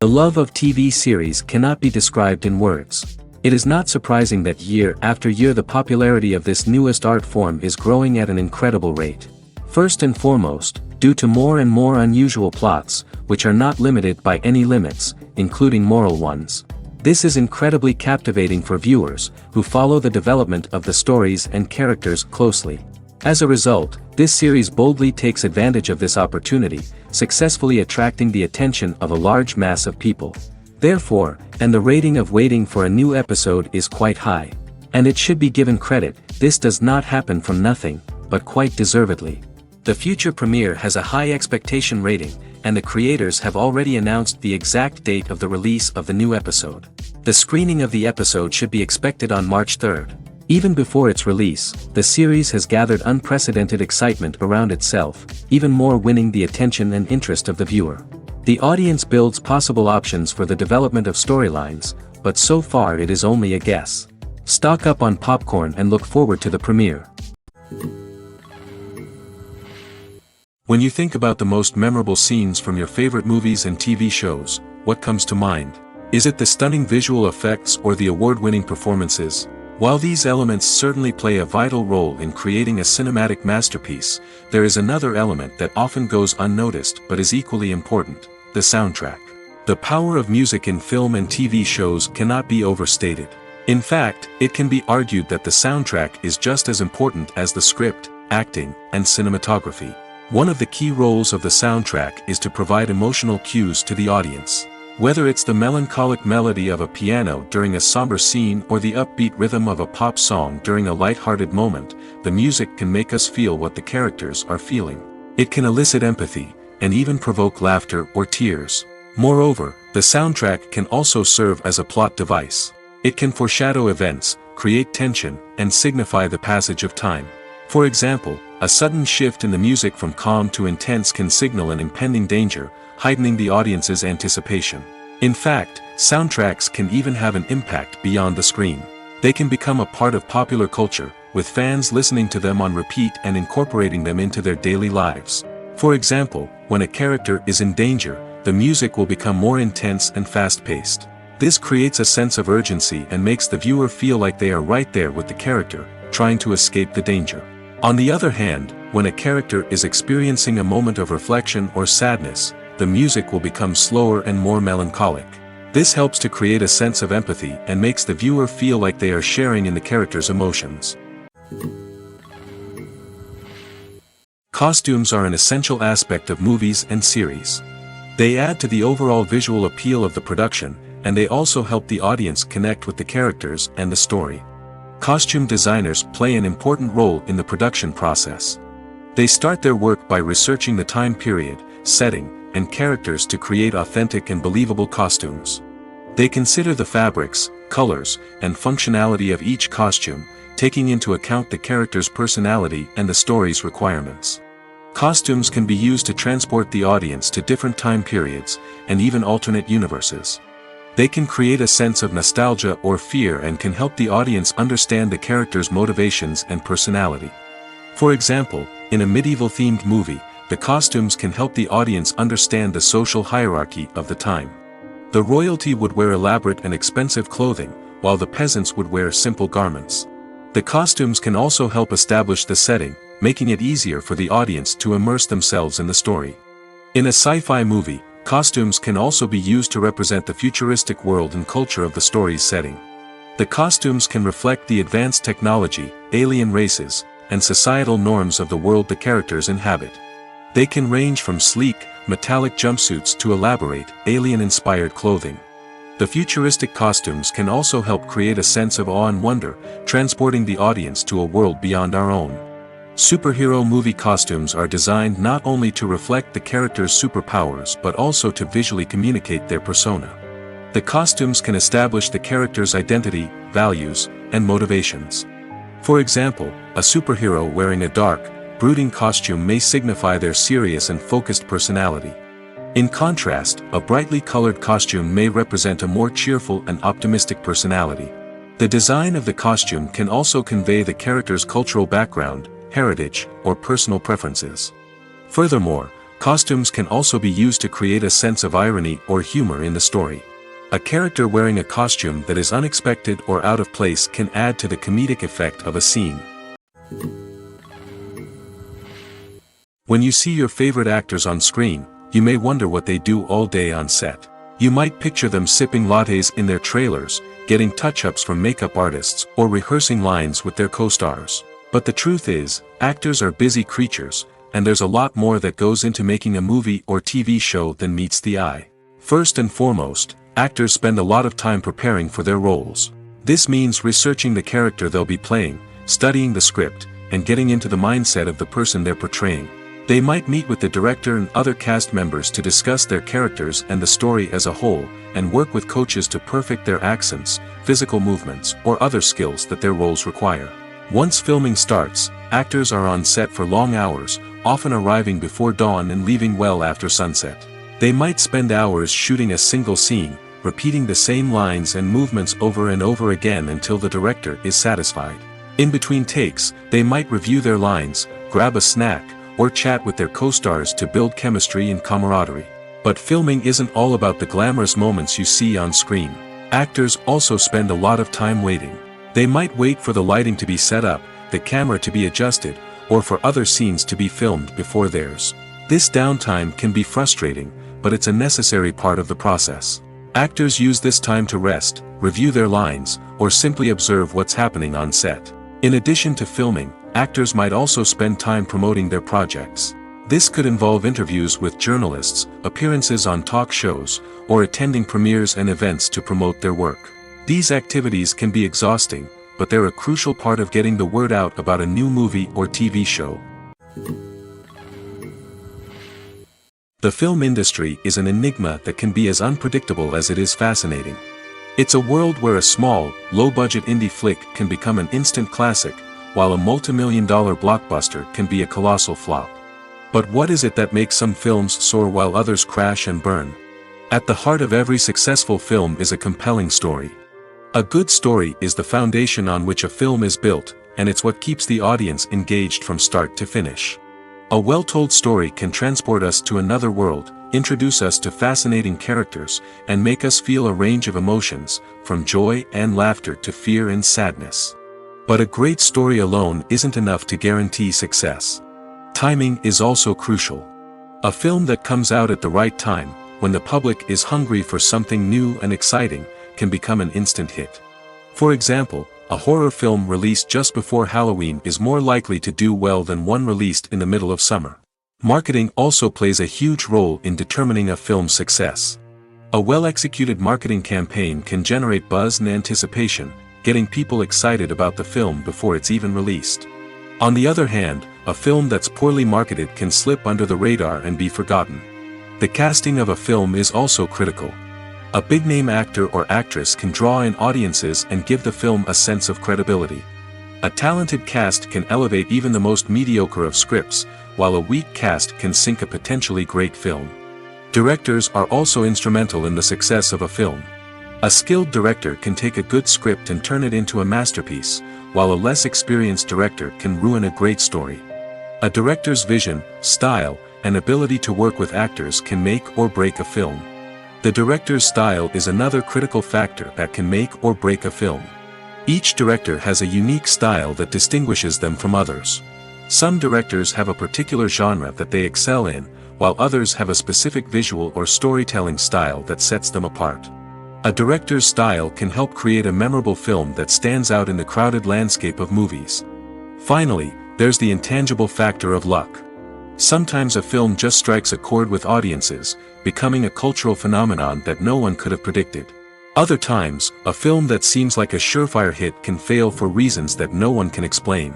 The love of TV series cannot be described in words. It is not surprising that year after year the popularity of this newest art form is growing at an incredible rate. First and foremost, due to more and more unusual plots, which are not limited by any limits, including moral ones. This is incredibly captivating for viewers, who follow the development of the stories and characters closely. As a result, this series boldly takes advantage of this opportunity, successfully attracting the attention of a large mass of people. Therefore, and the rating of waiting for a new episode is quite high. And it should be given credit, this does not happen from nothing, but quite deservedly. The future premiere has a high expectation rating, and the creators have already announced the exact date of the release of the new episode. The screening of the episode should be expected on March 3rd. Even before its release, the series has gathered unprecedented excitement around itself, even more winning the attention and interest of the viewer. The audience builds possible options for the development of storylines, but so far it is only a guess. Stock up on popcorn and look forward to the premiere. When you think about the most memorable scenes from your favorite movies and TV shows, what comes to mind? Is it the stunning visual effects or the award-winning performances? While these elements certainly play a vital role in creating a cinematic masterpiece, there is another element that often goes unnoticed but is equally important: the soundtrack. The power of music in film and TV shows cannot be overstated. In fact, it can be argued that the soundtrack is just as important as the script, acting, and cinematography. One of the key roles of the soundtrack is to provide emotional cues to the audience. Whether it's the melancholic melody of a piano during a somber scene or the upbeat rhythm of a pop song during a light-hearted moment, the music can make us feel what the characters are feeling. It can elicit empathy, and even provoke laughter or tears. Moreover, the soundtrack can also serve as a plot device. It can foreshadow events, create tension, and signify the passage of time. For example, a sudden shift in the music from calm to intense can signal an impending danger, heightening the audience's anticipation. In fact, soundtracks can even have an impact beyond the screen. They can become a part of popular culture, with fans listening to them on repeat and incorporating them into their daily lives. For example, when a character is in danger, the music will become more intense and fast-paced. This creates a sense of urgency and makes the viewer feel like they are right there with the character, trying to escape the danger. On the other hand, when a character is experiencing a moment of reflection or sadness, the music will become slower and more melancholic. This helps to create a sense of empathy and makes the viewer feel like they are sharing in the character's emotions. Costumes are an essential aspect of movies and series. They add to the overall visual appeal of the production, and they also help the audience connect with the characters and the story. Costume designers play an important role in the production process. They start their work by researching the time period, setting, and characters to create authentic and believable costumes. They consider the fabrics, colors, and functionality of each costume, taking into account the character's personality and the story's requirements. Costumes can be used to transport the audience to different time periods, and even alternate universes. They can create a sense of nostalgia or fear and can help the audience understand the character's motivations and personality. For example, in a medieval-themed movie, the costumes can help the audience understand the social hierarchy of the time. The royalty would wear elaborate and expensive clothing, while the peasants would wear simple garments. The costumes can also help establish the setting, making it easier for the audience to immerse themselves in the story. In a sci-fi movie, costumes can also be used to represent the futuristic world and culture of the story's setting. The costumes can reflect the advanced technology, alien races, and societal norms of the world the characters inhabit. They can range from sleek, metallic jumpsuits to elaborate, alien-inspired clothing. The futuristic costumes can also help create a sense of awe and wonder, transporting the audience to a world beyond our own. Superhero movie costumes are designed not only to reflect the character's superpowers but also to visually communicate their persona. The costumes can establish the character's identity, values, and motivations. For example, a superhero wearing a dark, brooding costume may signify their serious and focused personality. In contrast, a brightly colored costume may represent a more cheerful and optimistic personality. The design of the costume can also convey the character's cultural background, heritage, or personal preferences. Furthermore, Costumes can also be used to create a sense of irony or humor in the story. A character wearing a costume that is unexpected or out of place can add to the comedic effect of a scene. When you see your favorite actors on screen, you may wonder what they do all day on set. You might picture them sipping lattes in their trailers, getting touch-ups from makeup artists, or rehearsing lines with their co-stars. But the truth is, actors are busy creatures, and there's a lot more that goes into making a movie or TV show than meets the eye. First and foremost, actors spend a lot of time preparing for their roles. This means researching the character they'll be playing, studying the script, and getting into the mindset of the person they're portraying. They might meet with the director and other cast members to discuss their characters and the story as a whole, and work with coaches to perfect their accents, physical movements, or other skills that their roles require. Once filming starts, actors are on set for long hours, often arriving before dawn and leaving well after sunset. They might spend hours shooting a single scene, repeating the same lines and movements over and over again until the director is satisfied. In between takes, they might review their lines, grab a snack, or chat with their co-stars to build chemistry and camaraderie. But filming isn't all about the glamorous moments you see on screen. Actors also spend a lot of time waiting. They might wait for the lighting to be set up, the camera to be adjusted, or for other scenes to be filmed before theirs. This downtime can be frustrating, but it's a necessary part of the process. Actors use this time to rest, review their lines, or simply observe what's happening on set. In addition to filming, actors might also spend time promoting their projects. This could involve interviews with journalists, appearances on talk shows, or attending premieres and events to promote their work. These activities can be exhausting, but they're a crucial part of getting the word out about a new movie or TV show. The film industry is an enigma that can be as unpredictable as it is fascinating. It's a world where a small, low-budget indie flick can become an instant classic, while a multi-million-dollar blockbuster can be a colossal flop. But what is it that makes some films soar while others crash and burn? At the heart of every successful film is a compelling story. A good story is the foundation on which a film is built, and it's what keeps the audience engaged from start to finish. A well-told story can transport us to another world, introduce us to fascinating characters, and make us feel a range of emotions, from joy and laughter to fear and sadness. But a great story alone isn't enough to guarantee success. Timing is also crucial. A film that comes out at the right time, when the public is hungry for something new and exciting, can become an instant hit. For example, a horror film released just before Halloween is more likely to do well than one released in the middle of summer. Marketing also plays a huge role in determining a film's success. A well-executed marketing campaign can generate buzz and anticipation, getting people excited about the film before it's even released. On the other hand, a film that's poorly marketed can slip under the radar and be forgotten. The casting of a film is also critical. A big-name actor or actress can draw in audiences and give the film a sense of credibility. A talented cast can elevate even the most mediocre of scripts, while a weak cast can sink a potentially great film. Directors are also instrumental in the success of a film. A skilled director can take a good script and turn it into a masterpiece, while a less experienced director can ruin a great story. A director's vision, style, and ability to work with actors can make or break a film. The director's style is another critical factor that can make or break a film. Each director has a unique style that distinguishes them from others. Some directors have a particular genre that they excel in, while others have a specific visual or storytelling style that sets them apart. A director's style can help create a memorable film that stands out in the crowded landscape of movies. Finally, there's the intangible factor of luck. Sometimes a film just strikes a chord with audiences, becoming a cultural phenomenon that no one could have predicted. Other times, a film that seems like a surefire hit can fail for reasons that no one can explain.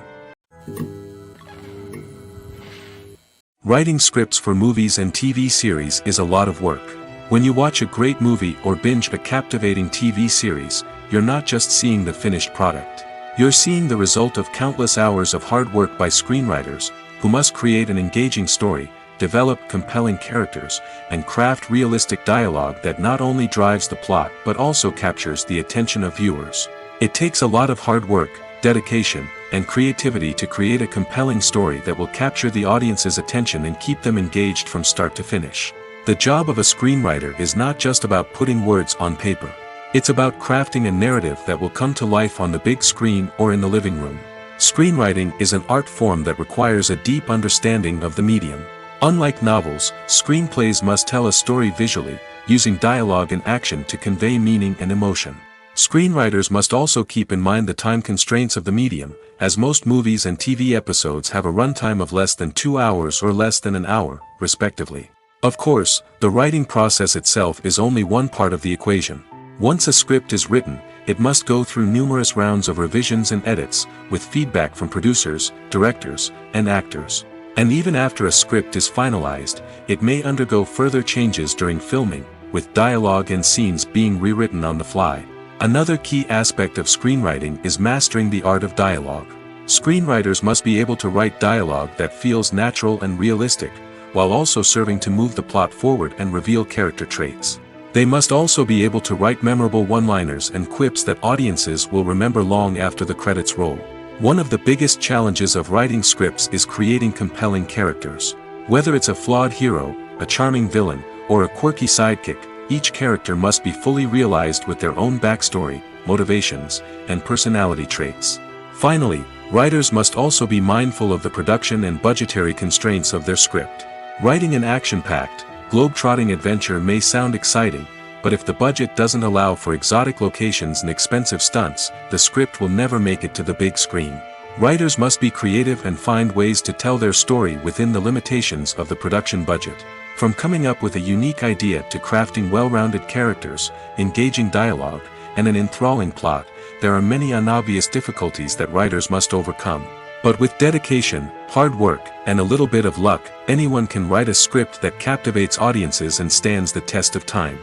Writing scripts for movies and TV series is a lot of work. When you watch a great movie or binge a captivating TV series, you're not just seeing the finished product. You're seeing the result of countless hours of hard work by screenwriters, who must create an engaging story, develop compelling characters, and craft realistic dialogue that not only drives the plot but also captures the attention of viewers. It takes a lot of hard work, dedication, and creativity to create a compelling story that will capture the audience's attention and keep them engaged from start to finish. The job of a screenwriter is not just about putting words on paper. It's about crafting a narrative that will come to life on the big screen or in the living room. Screenwriting is an art form that requires a deep understanding of the medium. Unlike novels, screenplays must tell a story visually, using dialogue and action to convey meaning and emotion. Screenwriters must also keep in mind the time constraints of the medium, as most movies and TV episodes have a runtime of less than 2 hours or less than an hour, respectively. Of course, the writing process itself is only one part of the equation. Once a script is written, it must go through numerous rounds of revisions and edits, with feedback from producers, directors, and actors. And even after a script is finalized, it may undergo further changes during filming, with dialogue and scenes being rewritten on the fly. Another key aspect of screenwriting is mastering the art of dialogue. Screenwriters must be able to write dialogue that feels natural and realistic, while also serving to move the plot forward and reveal character traits. They must also be able to write memorable one-liners and quips that audiences will remember long after the credits roll. One of the biggest challenges of writing scripts is creating compelling characters. Whether it's a flawed hero, a charming villain, or a quirky sidekick, each character must be fully realized with their own backstory, motivations, and personality traits. Finally, writers must also be mindful of the production and budgetary constraints of their script. Writing an action-packed, globe-trotting adventure may sound exciting, but if the budget doesn't allow for exotic locations and expensive stunts, the script will never make it to the big screen. Writers must be creative and find ways to tell their story within the limitations of the production budget. From coming up with a unique idea to crafting well-rounded characters, engaging dialogue, and an enthralling plot, there are many unobvious difficulties that writers must overcome. But with dedication, hard work, and a little bit of luck, anyone can write a script that captivates audiences and stands the test of time.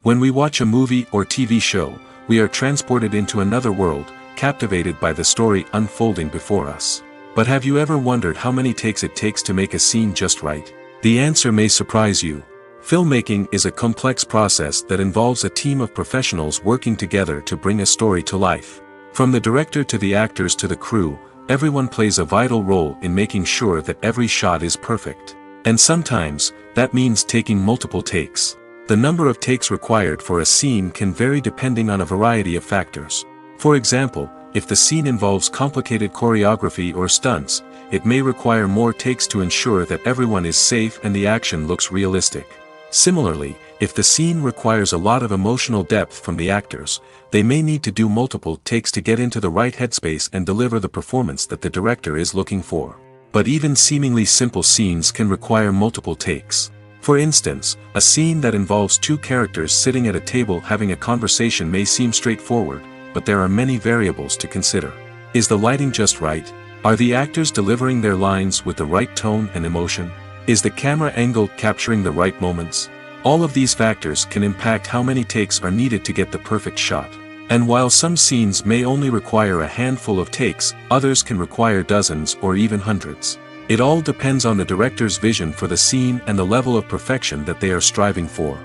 When we watch a movie or TV show, we are transported into another world, captivated by the story unfolding before us. But have you ever wondered how many takes it takes to make a scene just right? The answer may surprise you. Filmmaking is a complex process that involves a team of professionals working together to bring a story to life. From the director to the actors to the crew, everyone plays a vital role in making sure that every shot is perfect. And sometimes, that means taking multiple takes. The number of takes required for a scene can vary depending on a variety of factors. For example, if the scene involves complicated choreography or stunts, it may require more takes to ensure that everyone is safe and the action looks realistic. Similarly, if the scene requires a lot of emotional depth from the actors, they may need to do multiple takes to get into the right headspace and deliver the performance that the director is looking for. But even seemingly simple scenes can require multiple takes. For instance, a scene that involves two characters sitting at a table having a conversation may seem straightforward, but there are many variables to consider. Is the lighting just right? Are the actors delivering their lines with the right tone and emotion? Is the camera angle capturing the right moments? All of these factors can impact how many takes are needed to get the perfect shot. And while some scenes may only require a handful of takes, others can require dozens or even hundreds. It all depends on the director's vision for the scene and the level of perfection that they are striving for.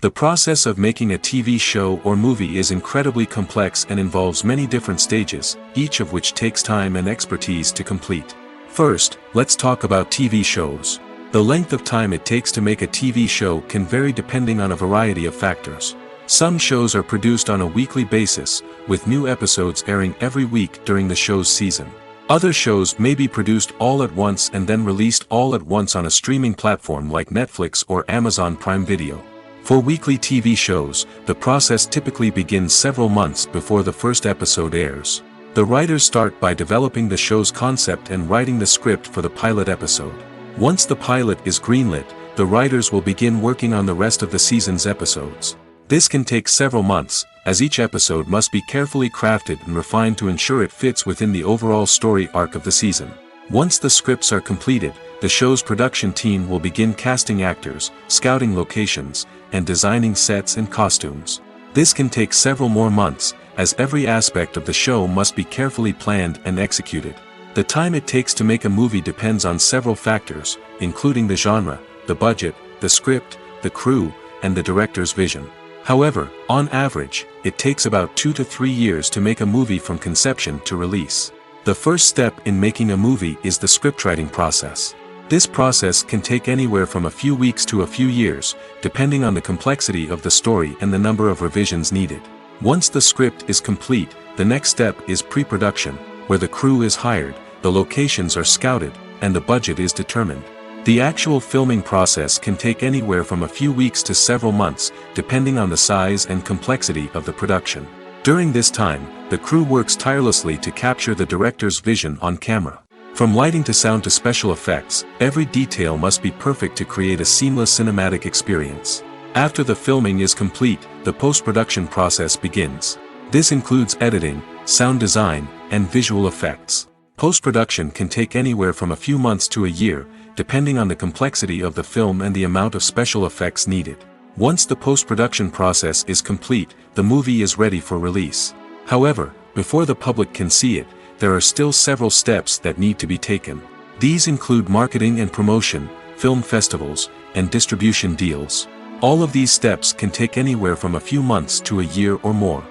The process of making a TV show or movie is incredibly complex and involves many different stages, each of which takes time and expertise to complete. First, let's talk about TV shows. The length of time it takes to make a TV show can vary depending on a variety of factors. Some shows are produced on a weekly basis, with new episodes airing every week during the show's season. Other shows may be produced all at once and then released all at once on a streaming platform like Netflix or Amazon Prime Video. For weekly TV shows, the process typically begins several months before the first episode airs. The writers start by developing the show's concept and writing the script for the pilot episode. Once the pilot is greenlit, the writers will begin working on the rest of the season's episodes. This can take several months, as each episode must be carefully crafted and refined to ensure it fits within the overall story arc of the season. Once the scripts are completed, the show's production team will begin casting actors, scouting locations, and designing sets and costumes. This can take several more months, as every aspect of the show must be carefully planned and executed. The time it takes to make a movie depends on several factors, including the genre, the budget, the script, the crew, and the director's vision. However, on average, it takes about 2 to 3 years to make a movie from conception to release. The first step in making a movie is the scriptwriting process. This process can take anywhere from a few weeks to a few years, depending on the complexity of the story and the number of revisions needed. Once the script is complete, the next step is pre-production, where the crew is hired, the locations are scouted, and the budget is determined. The actual filming process can take anywhere from a few weeks to several months, depending on the size and complexity of the production. During this time, the crew works tirelessly to capture the director's vision on camera. From lighting to sound to special effects, every detail must be perfect to create a seamless cinematic experience. After the filming is complete, the post-production process begins. This includes editing, sound design, and visual effects. Post-production can take anywhere from a few months to a year, depending on the complexity of the film and the amount of special effects needed. Once the post-production process is complete, the movie is ready for release. However, before the public can see it, there are still several steps that need to be taken. These include marketing and promotion, film festivals, and distribution deals. All of these steps can take anywhere from a few months to a year or more.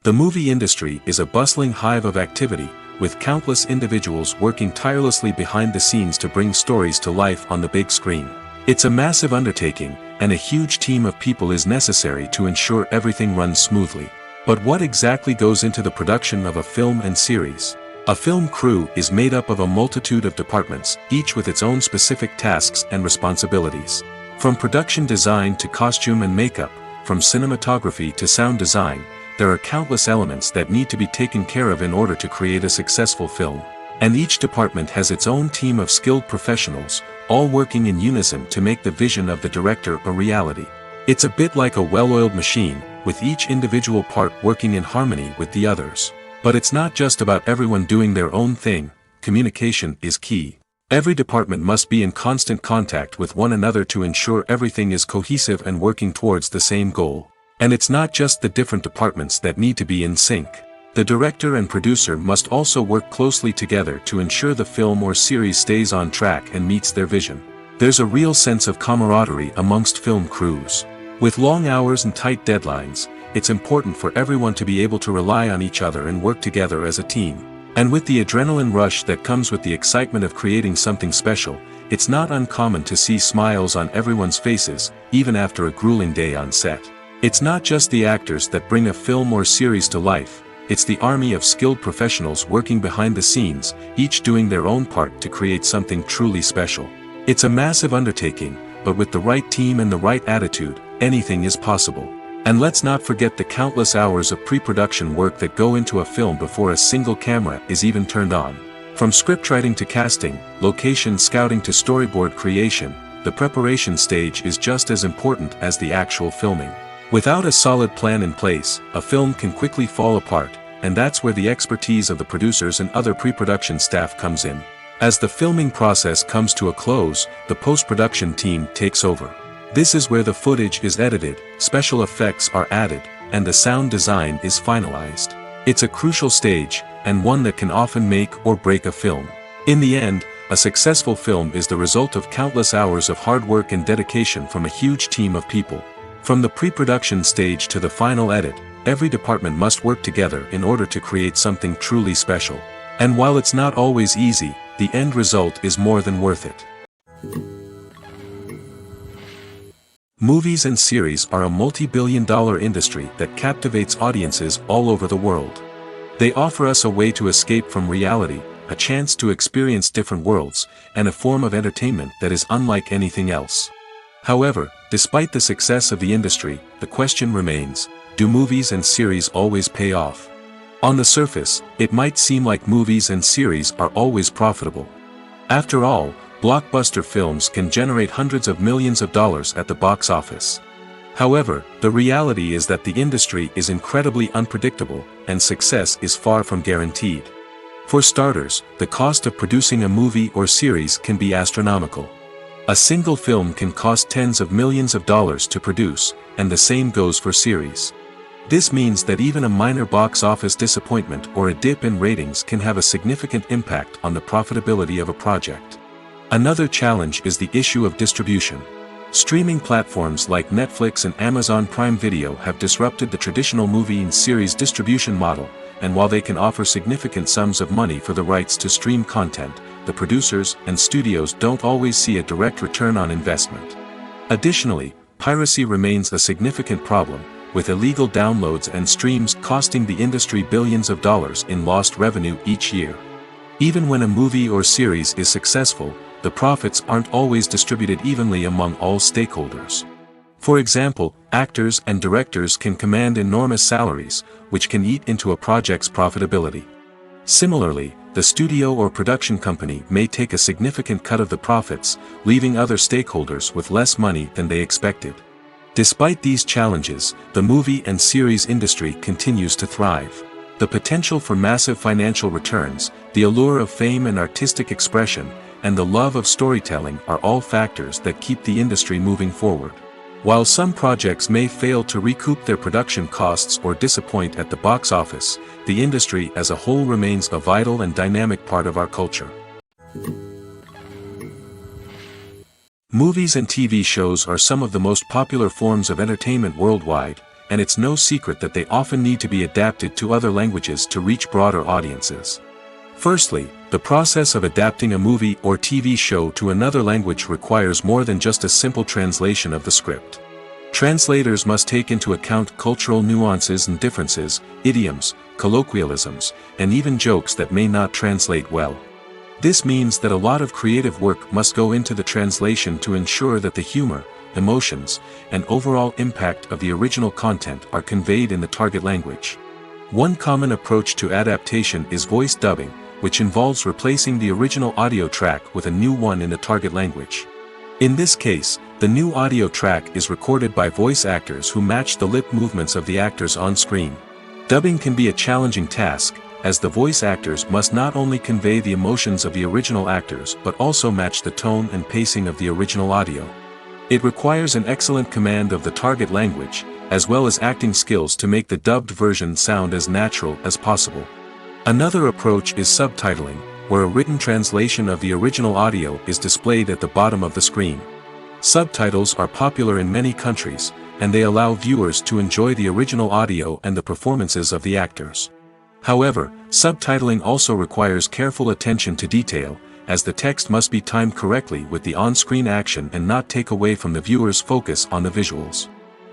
The movie industry is a bustling hive of activity, with countless individuals working tirelessly behind the scenes to bring stories to life on the big screen. It's a massive undertaking, and a huge team of people is necessary to ensure everything runs smoothly. But what exactly goes into the production of a film and series? A film crew is made up of a multitude of departments, each with its own specific tasks and responsibilities. From production design to costume and makeup, from cinematography to sound design, there are countless elements that need to be taken care of in order to create a successful film. And each department has its own team of skilled professionals, all working in unison to make the vision of the director a reality. It's a bit like a well-oiled machine, with each individual part working in harmony with the others. But it's not just about everyone doing their own thing. Communication is key. Every department must be in constant contact with one another to ensure everything is cohesive and working towards the same goal. And it's not just the different departments that need to be in sync. The director and producer must also work closely together to ensure the film or series stays on track and meets their vision. There's a real sense of camaraderie amongst film crews. With long hours and tight deadlines, it's important for everyone to be able to rely on each other and work together as a team. And with the adrenaline rush that comes with the excitement of creating something special, it's not uncommon to see smiles on everyone's faces, even after a grueling day on set. It's not just the actors that bring a film or series to life, it's the army of skilled professionals working behind the scenes, each doing their own part to create something truly special. It's a massive undertaking, but with the right team and the right attitude, anything is possible. And let's not forget the countless hours of pre-production work that go into a film before a single camera is even turned on. From scriptwriting to casting, location scouting to storyboard creation, the preparation stage is just as important as the actual filming. Without a solid plan in place, a film can quickly fall apart, and that's where the expertise of the producers and other pre-production staff comes in. As the filming process comes to a close, the post-production team takes over. This is where the footage is edited, special effects are added, and the sound design is finalized. It's a crucial stage, and one that can often make or break a film. In the end, a successful film is the result of countless hours of hard work and dedication from a huge team of people. From the pre-production stage to the final edit, every department must work together in order to create something truly special. And while it's not always easy, the end result is more than worth it. Movies and series are a multi-billion-dollar industry that captivates audiences all over the world. They offer us a way to escape from reality, a chance to experience different worlds, and a form of entertainment that is unlike anything else. However, despite the success of the industry, the question remains, do movies and series always pay off? On the surface, it might seem like movies and series are always profitable. After all, blockbuster films can generate hundreds of millions of dollars at the box office. However, the reality is that the industry is incredibly unpredictable, and success is far from guaranteed. For starters, the cost of producing a movie or series can be astronomical. A single film can cost tens of millions of dollars to produce, and the same goes for series. This means that even a minor box office disappointment or a dip in ratings can have a significant impact on the profitability of a project. Another challenge is the issue of distribution. Streaming platforms like Netflix and Amazon Prime Video have disrupted the traditional movie and series distribution model, and while they can offer significant sums of money for the rights to stream content, the producers and studios don't always see a direct return on investment. Additionally, piracy remains a significant problem, with illegal downloads and streams costing the industry billions of dollars in lost revenue each year. Even when a movie or series is successful, the profits aren't always distributed evenly among all stakeholders. For example, actors and directors can command enormous salaries, which can eat into a project's profitability. Similarly, the studio or production company may take a significant cut of the profits, leaving other stakeholders with less money than they expected. Despite these challenges, the movie and series industry continues to thrive. The potential for massive financial returns, the allure of fame and artistic expression, and the love of storytelling are all factors that keep the industry moving forward. While some projects may fail to recoup their production costs or disappoint at the box office, the industry as a whole remains a vital and dynamic part of our culture. Movies and TV shows are some of the most popular forms of entertainment worldwide, and it's no secret that they often need to be adapted to other languages to reach broader audiences. Firstly, the process of adapting a movie or TV show to another language requires more than just a simple translation of the script. Translators must take into account cultural nuances and differences, idioms, colloquialisms, and even jokes that may not translate well. This means that a lot of creative work must go into the translation to ensure that the humor, emotions, and overall impact of the original content are conveyed in the target language. One common approach to adaptation is voice dubbing, which involves replacing the original audio track with a new one in the target language. In this case, the new audio track is recorded by voice actors who match the lip movements of the actors on screen. Dubbing can be a challenging task, as the voice actors must not only convey the emotions of the original actors but also match the tone and pacing of the original audio. It requires an excellent command of the target language, as well as acting skills to make the dubbed version sound as natural as possible. Another approach is subtitling, where a written translation of the original audio is displayed at the bottom of the screen. Subtitles are popular in many countries, and they allow viewers to enjoy the original audio and the performances of the actors. However, subtitling also requires careful attention to detail, as the text must be timed correctly with the on-screen action and not take away from the viewer's focus on the visuals.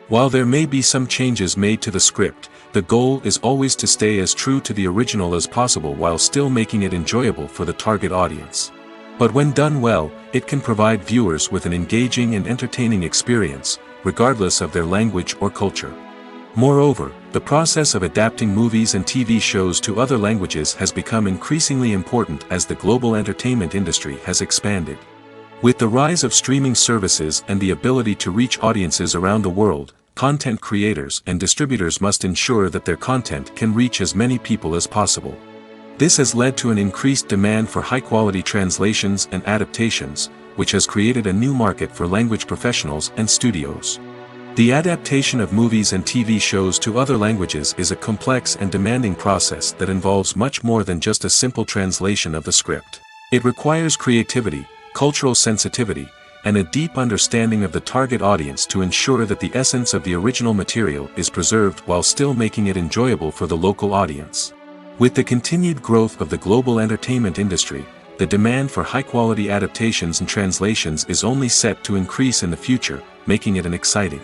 While there may be some changes made to the script, the goal is always to stay as true to the original as possible while still making it enjoyable for the target audience. But when done well, it can provide viewers with an engaging and entertaining experience, regardless of their language or culture. Moreover, the process of adapting movies and TV shows to other languages has become increasingly important as the global entertainment industry has expanded. With the rise of streaming services and the ability to reach audiences around the world, content creators and distributors must ensure that their content can reach as many people as possible. This has led to an increased demand for high-quality translations and adaptations, which has created a new market for language professionals and studios. The adaptation of movies and TV shows to other languages is a complex and demanding process that involves much more than just a simple translation of the script. It requires creativity, cultural sensitivity, and a deep understanding of the target audience to ensure that the essence of the original material is preserved while still making it enjoyable for the local audience. With the continued growth of the global entertainment industry, the demand for high-quality adaptations and translations is only set to increase in the future, making it an exciting.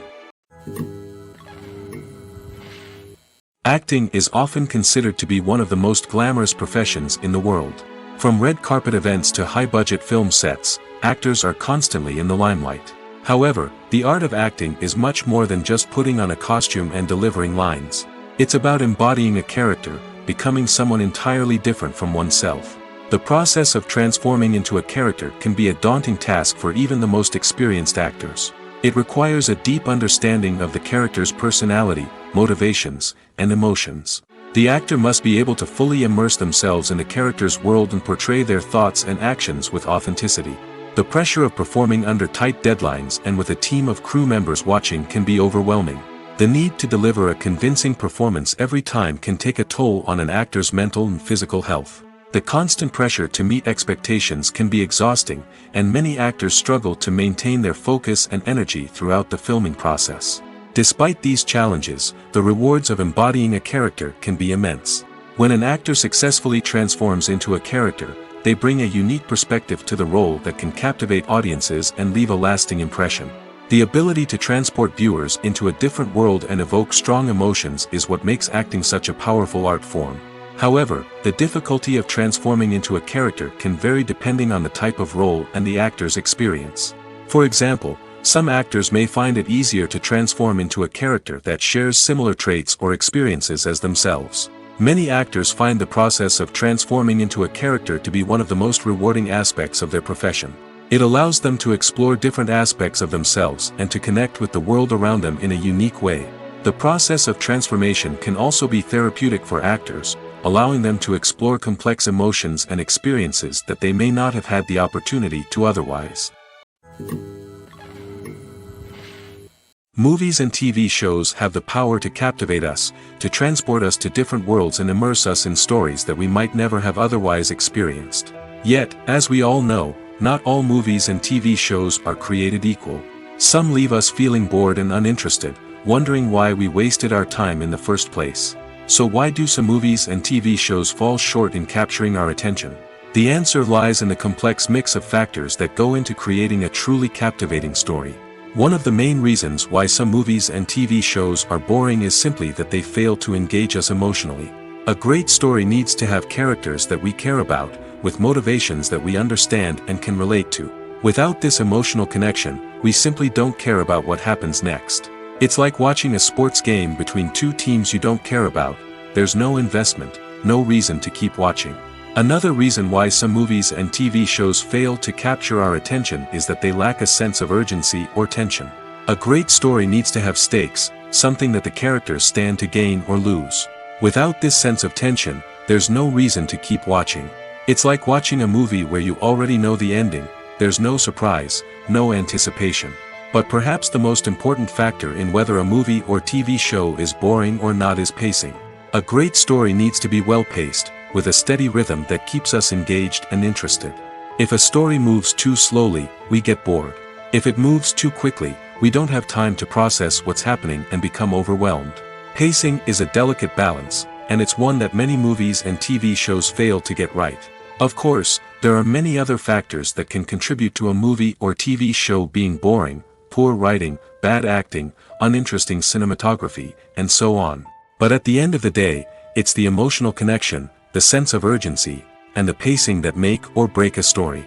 Acting is often considered to be one of the most glamorous professions in the world. From red carpet events to high-budget film sets, actors are constantly in the limelight. However, the art of acting is much more than just putting on a costume and delivering lines. It's about embodying a character, becoming someone entirely different from oneself. The process of transforming into a character can be a daunting task for even the most experienced actors. It requires a deep understanding of the character's personality, motivations, and emotions. The actor must be able to fully immerse themselves in the character's world and portray their thoughts and actions with authenticity. The pressure of performing under tight deadlines and with a team of crew members watching can be overwhelming. The need to deliver a convincing performance every time can take a toll on an actor's mental and physical health. The constant pressure to meet expectations can be exhausting, and many actors struggle to maintain their focus and energy throughout the filming process. Despite these challenges, the rewards of embodying a character can be immense. When an actor successfully transforms into a character, they bring a unique perspective to the role that can captivate audiences and leave a lasting impression. The ability to transport viewers into a different world and evoke strong emotions is what makes acting such a powerful art form. However, the difficulty of transforming into a character can vary depending on the type of role and the actor's experience. For example, some actors may find it easier to transform into a character that shares similar traits or experiences as themselves. Many actors find the process of transforming into a character to be one of the most rewarding aspects of their profession. It allows them to explore different aspects of themselves and to connect with the world around them in a unique way. The process of transformation can also be therapeutic for actors, allowing them to explore complex emotions and experiences that they may not have had the opportunity to otherwise. Movies and TV shows have the power to captivate us, to transport us to different worlds and immerse us in stories that we might never have otherwise experienced. Yet, as we all know, not all movies and TV shows are created equal. Some leave us feeling bored and uninterested, wondering why we wasted our time in the first place. So why do some movies and TV shows fall short in capturing our attention? The answer lies in the complex mix of factors that go into creating a truly captivating story. One of the main reasons why some movies and TV shows are boring is simply that they fail to engage us emotionally. A great story needs to have characters that we care about, with motivations that we understand and can relate to. Without this emotional connection, we simply don't care about what happens next. It's like watching a sports game between two teams you don't care about. There's no investment, no reason to keep watching. Another reason why some movies and TV shows fail to capture our attention is that they lack a sense of urgency or tension. A great story needs to have stakes, something that the characters stand to gain or lose. Without this sense of tension, there's no reason to keep watching. It's like watching a movie where you already know the ending. There's no surprise, no anticipation. But perhaps the most important factor in whether a movie or TV show is boring or not is pacing. A great story needs to be well-paced, with a steady rhythm that keeps us engaged and interested. If a story moves too slowly, we get bored. If it moves too quickly, we don't have time to process what's happening and become overwhelmed. Pacing is a delicate balance, and it's one that many movies and TV shows fail to get right. Of course, there are many other factors that can contribute to a movie or TV show being boring: poor writing, bad acting, uninteresting cinematography, and so on. But at the end of the day, it's the emotional connection, the sense of urgency, and the pacing that make or break a story.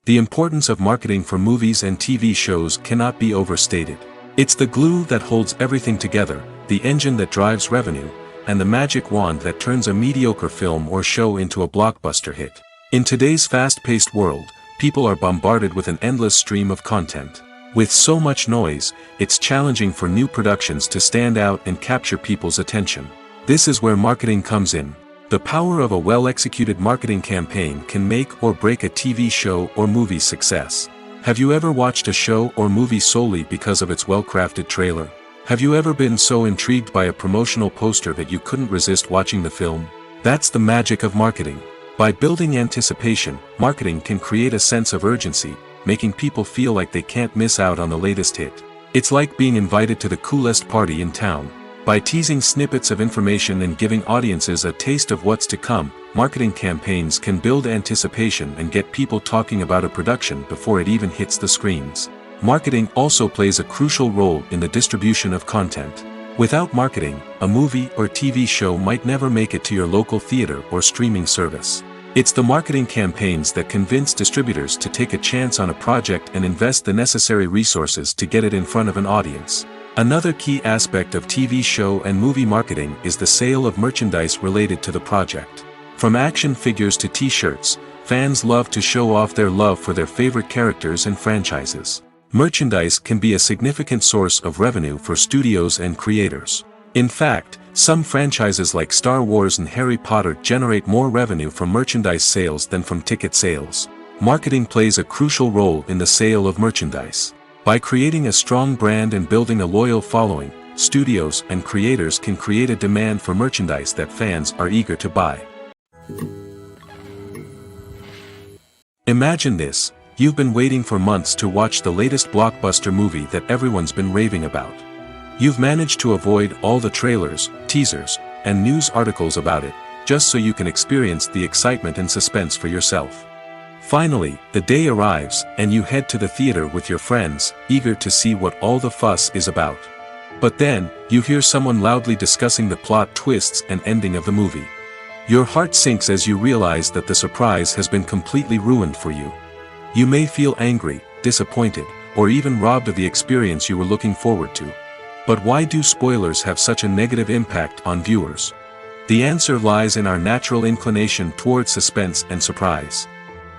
The importance of marketing for movies and TV shows cannot be overstated. It's the glue that holds everything together, the engine that drives revenue, and the magic wand that turns a mediocre film or show into a blockbuster hit. In today's fast-paced world, people are bombarded with an endless stream of content. With so much noise, it's challenging for new productions to stand out and capture people's attention. This is where marketing comes in. The power of a well-executed marketing campaign can make or break a TV show or movie's success. Have you ever watched a show or movie solely because of its well-crafted trailer? Have you ever been so intrigued by a promotional poster that you couldn't resist watching the film? That's the magic of marketing. By building anticipation, marketing can create a sense of urgency, making people feel like they can't miss out on the latest hit. It's like being invited to the coolest party in town. By teasing snippets of information and giving audiences a taste of what's to come, marketing campaigns can build anticipation and get people talking about a production before it even hits the screens. Marketing also plays a crucial role in the distribution of content. Without marketing, a movie or TV show might never make it to your local theater or streaming service. It's the marketing campaigns that convince distributors to take a chance on a project and invest the necessary resources to get it in front of an audience. Another key aspect of TV show and movie marketing is the sale of merchandise related to the project. From action figures to t-shirts, fans love to show off their love for their favorite characters and franchises. Merchandise can be a significant source of revenue for studios and creators. In fact, some franchises like Star Wars and Harry Potter generate more revenue from merchandise sales than from ticket sales. Marketing plays a crucial role in the sale of merchandise. By creating a strong brand and building a loyal following, studios and creators can create a demand for merchandise that fans are eager to buy. Imagine this: you've been waiting for months to watch the latest blockbuster movie that everyone's been raving about. You've managed to avoid all the trailers, teasers, and news articles about it, just so you can experience the excitement and suspense for yourself. Finally, the day arrives, and you head to the theater with your friends, eager to see what all the fuss is about. But then, you hear someone loudly discussing the plot twists and ending of the movie. Your heart sinks as you realize that the surprise has been completely ruined for you. You may feel angry, disappointed, or even robbed of the experience you were looking forward to. But why do spoilers have such a negative impact on viewers? The answer lies in our natural inclination toward suspense and surprise.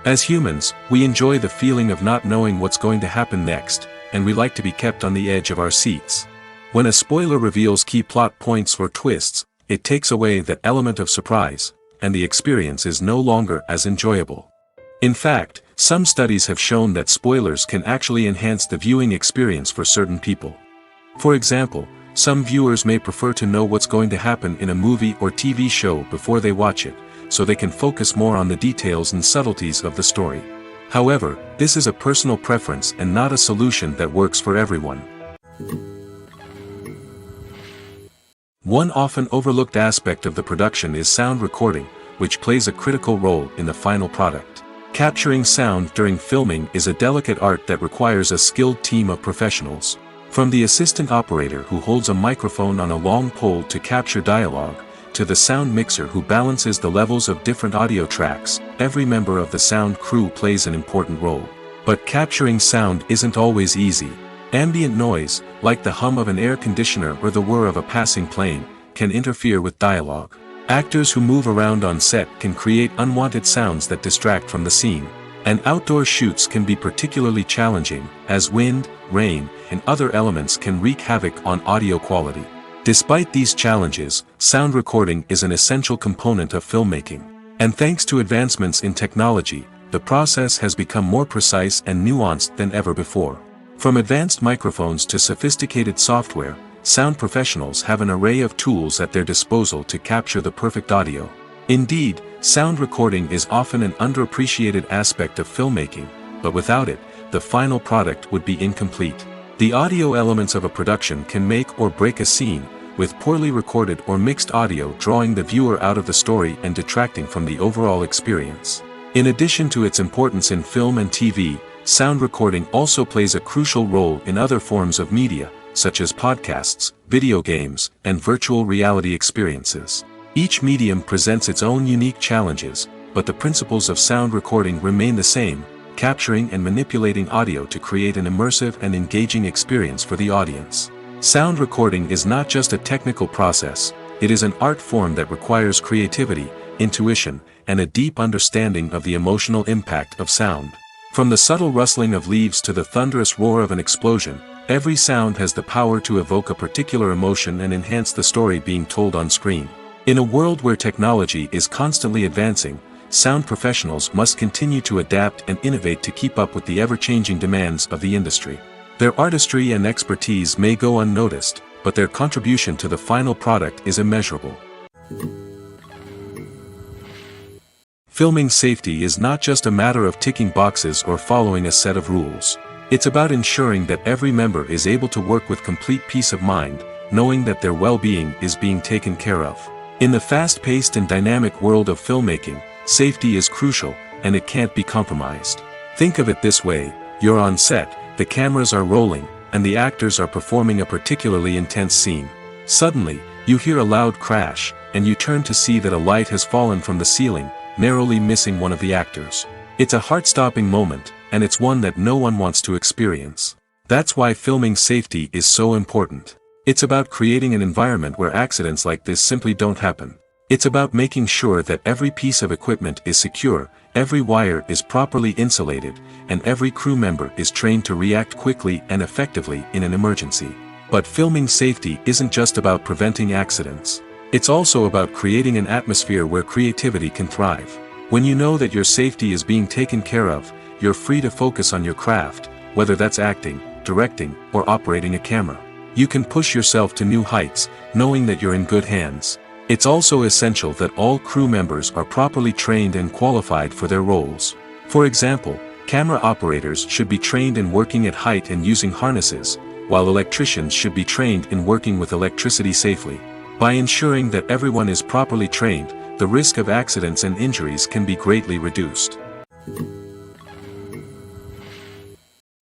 As humans, we enjoy the feeling of not knowing what's going to happen next, and we like to be kept on the edge of our seats. When a spoiler reveals key plot points or twists, it takes away that element of surprise, and the experience is no longer as enjoyable. In fact, some studies have shown that spoilers can actually enhance the viewing experience for certain people. For example, some viewers may prefer to know what's going to happen in a movie or TV show before they watch it, so they can focus more on the details and subtleties of the story. However, this is a personal preference and not a solution that works for everyone. One often overlooked aspect of the production is sound recording, which plays a critical role in the final product. Capturing sound during filming is a delicate art that requires a skilled team of professionals. From the assistant operator who holds a microphone on a long pole to capture dialogue, to the sound mixer who balances the levels of different audio tracks, every member of the sound crew plays an important role. But capturing sound isn't always easy. Ambient noise, like the hum of an air conditioner or the whir of a passing plane, can interfere with dialogue. Actors who move around on set can create unwanted sounds that distract from the scene. And outdoor shoots can be particularly challenging, as wind, rain, and other elements can wreak havoc on audio quality. Despite these challenges, sound recording is an essential component of filmmaking. And thanks to advancements in technology, the process has become more precise and nuanced than ever before. From advanced microphones to sophisticated software, sound professionals have an array of tools at their disposal to capture the perfect audio. Indeed, sound recording is often an underappreciated aspect of filmmaking, but without it, the final product would be incomplete. The audio elements of a production can make or break a scene, with poorly recorded or mixed audio drawing the viewer out of the story and detracting from the overall experience. In addition to its importance in film and TV, sound recording also plays a crucial role in other forms of media, such as podcasts, video games, and virtual reality experiences. Each medium presents its own unique challenges, but the principles of sound recording remain the same: capturing and manipulating audio to create an immersive and engaging experience for the audience. Sound recording is not just a technical process, it is an art form that requires creativity, intuition, and a deep understanding of the emotional impact of sound. From the subtle rustling of leaves to the thunderous roar of an explosion, every sound has the power to evoke a particular emotion and enhance the story being told on screen. In a world where technology is constantly advancing, sound professionals must continue to adapt and innovate to keep up with the ever-changing demands of the industry. Their artistry and expertise may go unnoticed, but their contribution to the final product is immeasurable. Filming safety is not just a matter of ticking boxes or following a set of rules. It's about ensuring that every member is able to work with complete peace of mind, knowing that their well-being is being taken care of. In the fast-paced and dynamic world of filmmaking, safety is crucial, and it can't be compromised. Think of it this way: you're on set, the cameras are rolling, and the actors are performing a particularly intense scene. Suddenly, you hear a loud crash, and you turn to see that a light has fallen from the ceiling, narrowly missing one of the actors. It's a heart-stopping moment, and it's one that no one wants to experience. That's why filming safety is so important. It's about creating an environment where accidents like this simply don't happen. It's about making sure that every piece of equipment is secure, every wire is properly insulated, and every crew member is trained to react quickly and effectively in an emergency. But filming safety isn't just about preventing accidents. It's also about creating an atmosphere where creativity can thrive. When you know that your safety is being taken care of, you're free to focus on your craft, whether that's acting, directing, or operating a camera. You can push yourself to new heights, knowing that you're in good hands. It's also essential that all crew members are properly trained and qualified for their roles. For example, camera operators should be trained in working at height and using harnesses, while electricians should be trained in working with electricity safely. By ensuring that everyone is properly trained, the risk of accidents and injuries can be greatly reduced.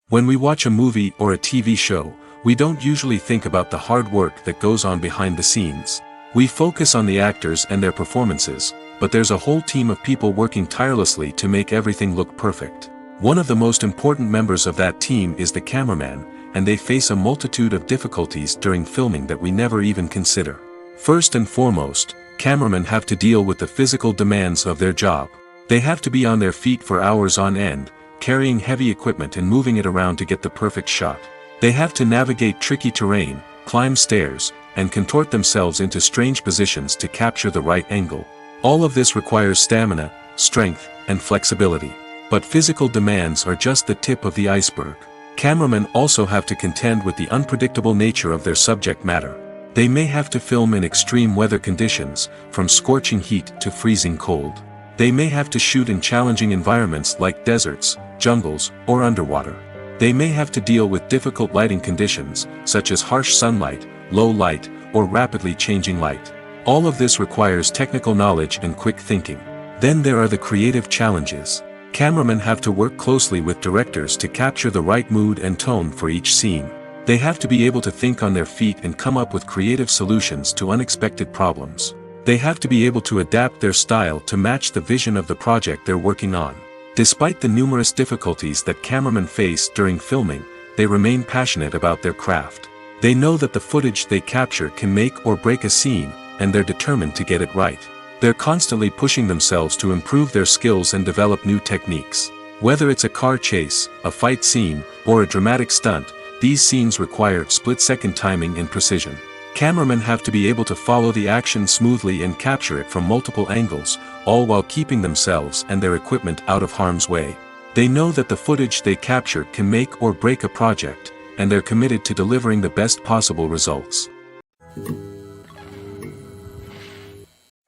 When we watch a movie or a TV show, we don't usually think about the hard work that goes on behind the scenes. We focus on the actors and their performances, but there's a whole team of people working tirelessly to make everything look perfect. One of the most important members of that team is the cameraman, and they face a multitude of difficulties during filming that we never even consider. First and foremost, cameramen have to deal with the physical demands of their job. They have to be on their feet for hours on end, carrying heavy equipment and moving it around to get the perfect shot. They have to navigate tricky terrain, climb stairs, and contort themselves into strange positions to capture the right angle. All of this requires stamina, strength, and flexibility. But physical demands are just the tip of the iceberg. Cameramen also have to contend with the unpredictable nature of their subject matter. They may have to film in extreme weather conditions, from scorching heat to freezing cold. They may have to shoot in challenging environments like deserts, jungles, or underwater. They may have to deal with difficult lighting conditions, such as harsh sunlight, low light, or rapidly changing light. All of this requires technical knowledge and quick thinking. Then there are the creative challenges. Cameramen have to work closely with directors to capture the right mood and tone for each scene. They have to be able to think on their feet and come up with creative solutions to unexpected problems. They have to be able to adapt their style to match the vision of the project they're working on. Despite the numerous difficulties that cameramen face during filming, they remain passionate about their craft. They know that the footage they capture can make or break a scene, and they're determined to get it right. They're constantly pushing themselves to improve their skills and develop new techniques. Whether it's a car chase, a fight scene, or a dramatic stunt, these scenes require split-second timing and precision. Cameramen have to be able to follow the action smoothly and capture it from multiple angles, all while keeping themselves and their equipment out of harm's way. They know that the footage they capture can make or break a project, and they're committed to delivering the best possible results.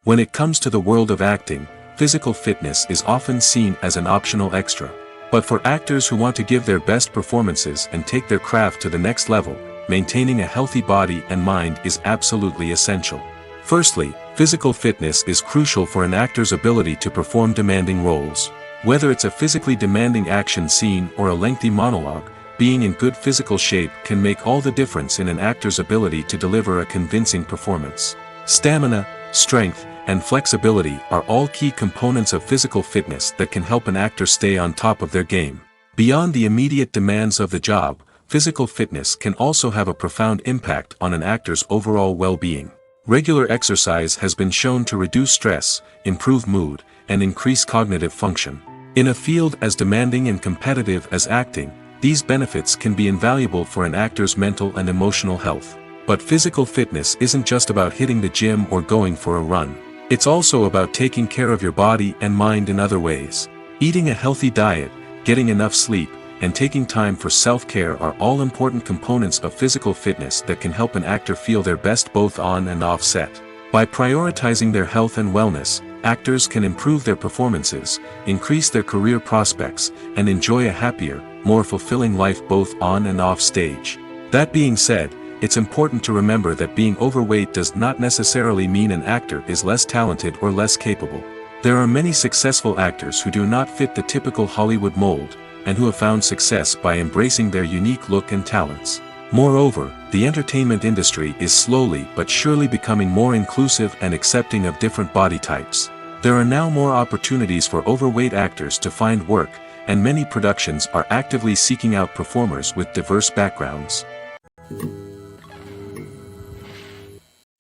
When it comes to the world of acting, physical fitness is often seen as an optional extra. But for actors who want to give their best performances and take their craft to the next level, maintaining a healthy body and mind is absolutely essential. Firstly, physical fitness is crucial for an actor's ability to perform demanding roles. Whether it's a physically demanding action scene or a lengthy monologue, being in good physical shape can make all the difference in an actor's ability to deliver a convincing performance. Stamina, strength, and flexibility are all key components of physical fitness that can help an actor stay on top of their game. Beyond the immediate demands of the job, physical fitness can also have a profound impact on an actor's overall well-being. Regular exercise has been shown to reduce stress, improve mood, and increase cognitive function. In a field as demanding and competitive as acting, these benefits can be invaluable for an actor's mental and emotional health. But physical fitness isn't just about hitting the gym or going for a run. It's also about taking care of your body and mind in other ways. Eating a healthy diet, getting enough sleep, and taking time for self-care are all important components of physical fitness that can help an actor feel their best both on and off set. By prioritizing their health and wellness, actors can improve their performances, increase their career prospects, and enjoy a happier, more fulfilling life both on and off stage. That being said, it's important to remember that being overweight does not necessarily mean an actor is less talented or less capable. There are many successful actors who do not fit the typical Hollywood mold, and who have found success by embracing their unique look and talents. Moreover, the entertainment industry is slowly but surely becoming more inclusive and accepting of different body types. There are now more opportunities for overweight actors to find work, and many productions are actively seeking out performers with diverse backgrounds.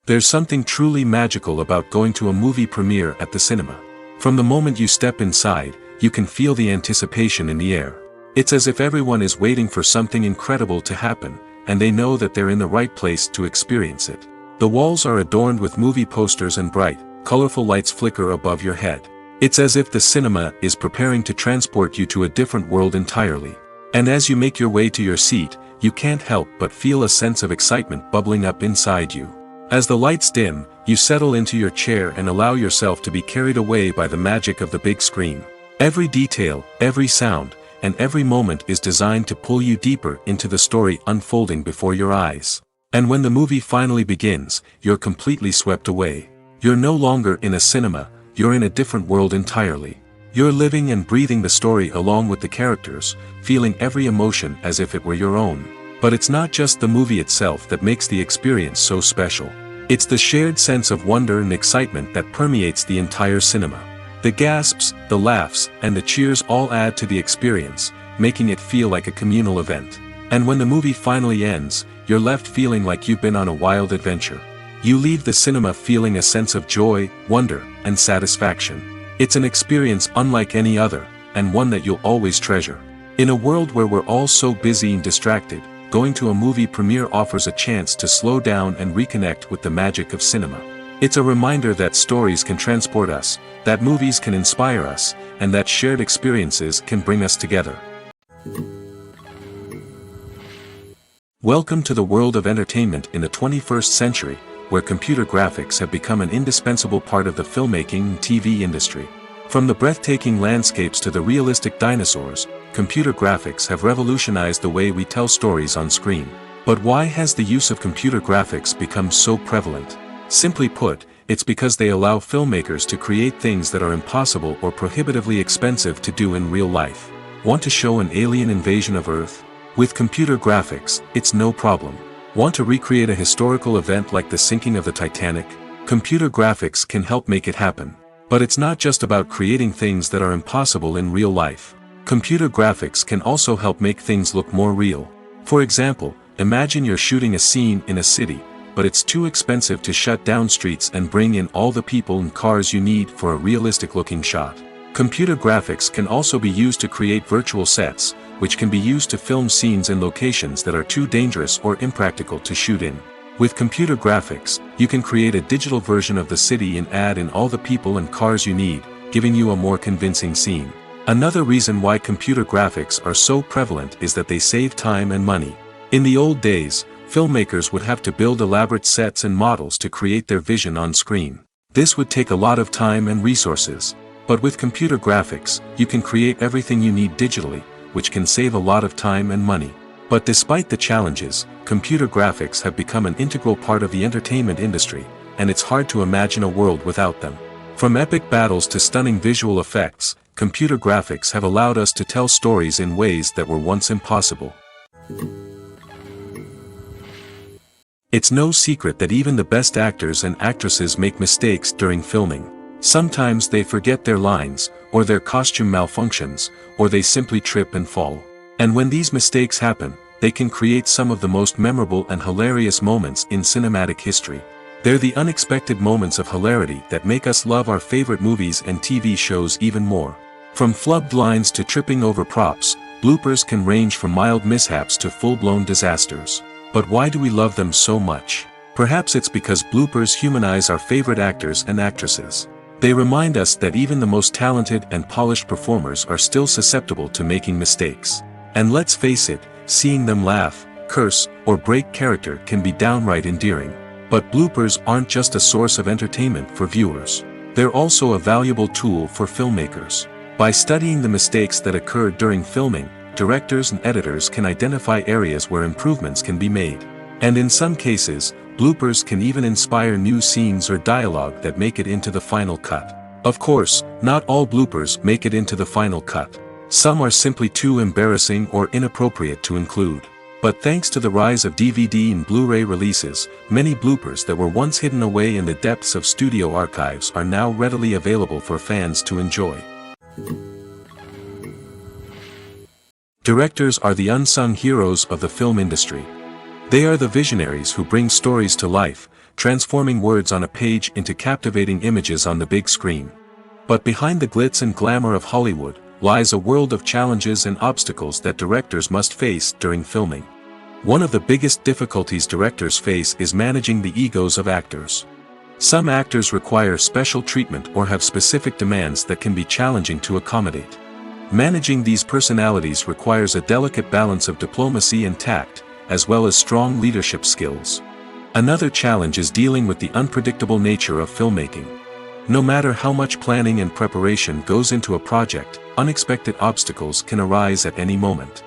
There's something truly magical about going to a movie premiere at the cinema. From the moment you step inside, you can feel the anticipation in the air. It's as if everyone is waiting for something incredible to happen, and they know that they're in the right place to experience it. The walls are adorned with movie posters and bright, colorful lights flicker above your head. It's as if the cinema is preparing to transport you to a different world entirely. And as you make your way to your seat, you can't help but feel a sense of excitement bubbling up inside you. As the lights dim, you settle into your chair and allow yourself to be carried away by the magic of the big screen. Every detail, every sound, and every moment is designed to pull you deeper into the story unfolding before your eyes. And when the movie finally begins, you're completely swept away. You're no longer in a cinema, you're in a different world entirely. You're living and breathing the story along with the characters, feeling every emotion as if it were your own. But it's not just the movie itself that makes the experience so special. It's the shared sense of wonder and excitement that permeates the entire cinema. The gasps, the laughs, and the cheers all add to the experience, making it feel like a communal event. And when the movie finally ends, you're left feeling like you've been on a wild adventure. You leave the cinema feeling a sense of joy, wonder, and satisfaction. It's an experience unlike any other, and one that you'll always treasure. In a world where we're all so busy and distracted, going to a movie premiere offers a chance to slow down and reconnect with the magic of cinema. It's a reminder that stories can transport us, that movies can inspire us, and that shared experiences can bring us together. Welcome to the world of entertainment in the 21st century, where computer graphics have become an indispensable part of the filmmaking and TV industry. From the breathtaking landscapes to the realistic dinosaurs, computer graphics have revolutionized the way we tell stories on screen. But why has the use of computer graphics become so prevalent? Simply put, it's because they allow filmmakers to create things that are impossible or prohibitively expensive to do in real life. Want to show an alien invasion of Earth? With computer graphics, it's no problem. Want to recreate a historical event like the sinking of the Titanic? Computer graphics can help make it happen. But it's not just about creating things that are impossible in real life. Computer graphics can also help make things look more real. For example, imagine you're shooting a scene in a city, but it's too expensive to shut down streets and bring in all the people and cars you need for a realistic-looking shot. Computer graphics can also be used to create virtual sets, which can be used to film scenes in locations that are too dangerous or impractical to shoot in. With computer graphics, you can create a digital version of the city and add in all the people and cars you need, giving you a more convincing scene. Another reason why computer graphics are so prevalent is that they save time and money. In the old days, filmmakers would have to build elaborate sets and models to create their vision on screen. This would take a lot of time and resources. But with computer graphics, you can create everything you need digitally, which can save a lot of time and money. But despite the challenges, computer graphics have become an integral part of the entertainment industry, and it's hard to imagine a world without them. From epic battles to stunning visual effects, computer graphics have allowed us to tell stories in ways that were once impossible. It's no secret that even the best actors and actresses make mistakes during filming. Sometimes they forget their lines, or their costume malfunctions, or they simply trip and fall. And when these mistakes happen, they can create some of the most memorable and hilarious moments in cinematic history. They're the unexpected moments of hilarity that make us love our favorite movies and TV shows even more. From flubbed lines to tripping over props, bloopers can range from mild mishaps to full-blown disasters. But why do we love them so much? Perhaps it's because bloopers humanize our favorite actors and actresses. They remind us that even the most talented and polished performers are still susceptible to making mistakes. And let's face it, seeing them laugh, curse, or break character can be downright endearing. But bloopers aren't just a source of entertainment for viewers. They're also a valuable tool for filmmakers. By studying the mistakes that occurred during filming, directors and editors can identify areas where improvements can be made. And in some cases, bloopers can even inspire new scenes or dialogue that make it into the final cut. Of course, not all bloopers make it into the final cut. Some are simply too embarrassing or inappropriate to include. But thanks to the rise of DVD and Blu-ray releases, many bloopers that were once hidden away in the depths of studio archives are now readily available for fans to enjoy. Directors are the unsung heroes of the film industry. They are the visionaries who bring stories to life, transforming words on a page into captivating images on the big screen. But behind the glitz and glamour of Hollywood, lies a world of challenges and obstacles that directors must face during filming. One of the biggest difficulties directors face is managing the egos of actors. Some actors require special treatment or have specific demands that can be challenging to accommodate. Managing these personalities requires a delicate balance of diplomacy and tact, as well as strong leadership skills. Another challenge is dealing with the unpredictable nature of filmmaking. No matter how much planning and preparation goes into a project, unexpected obstacles can arise at any moment.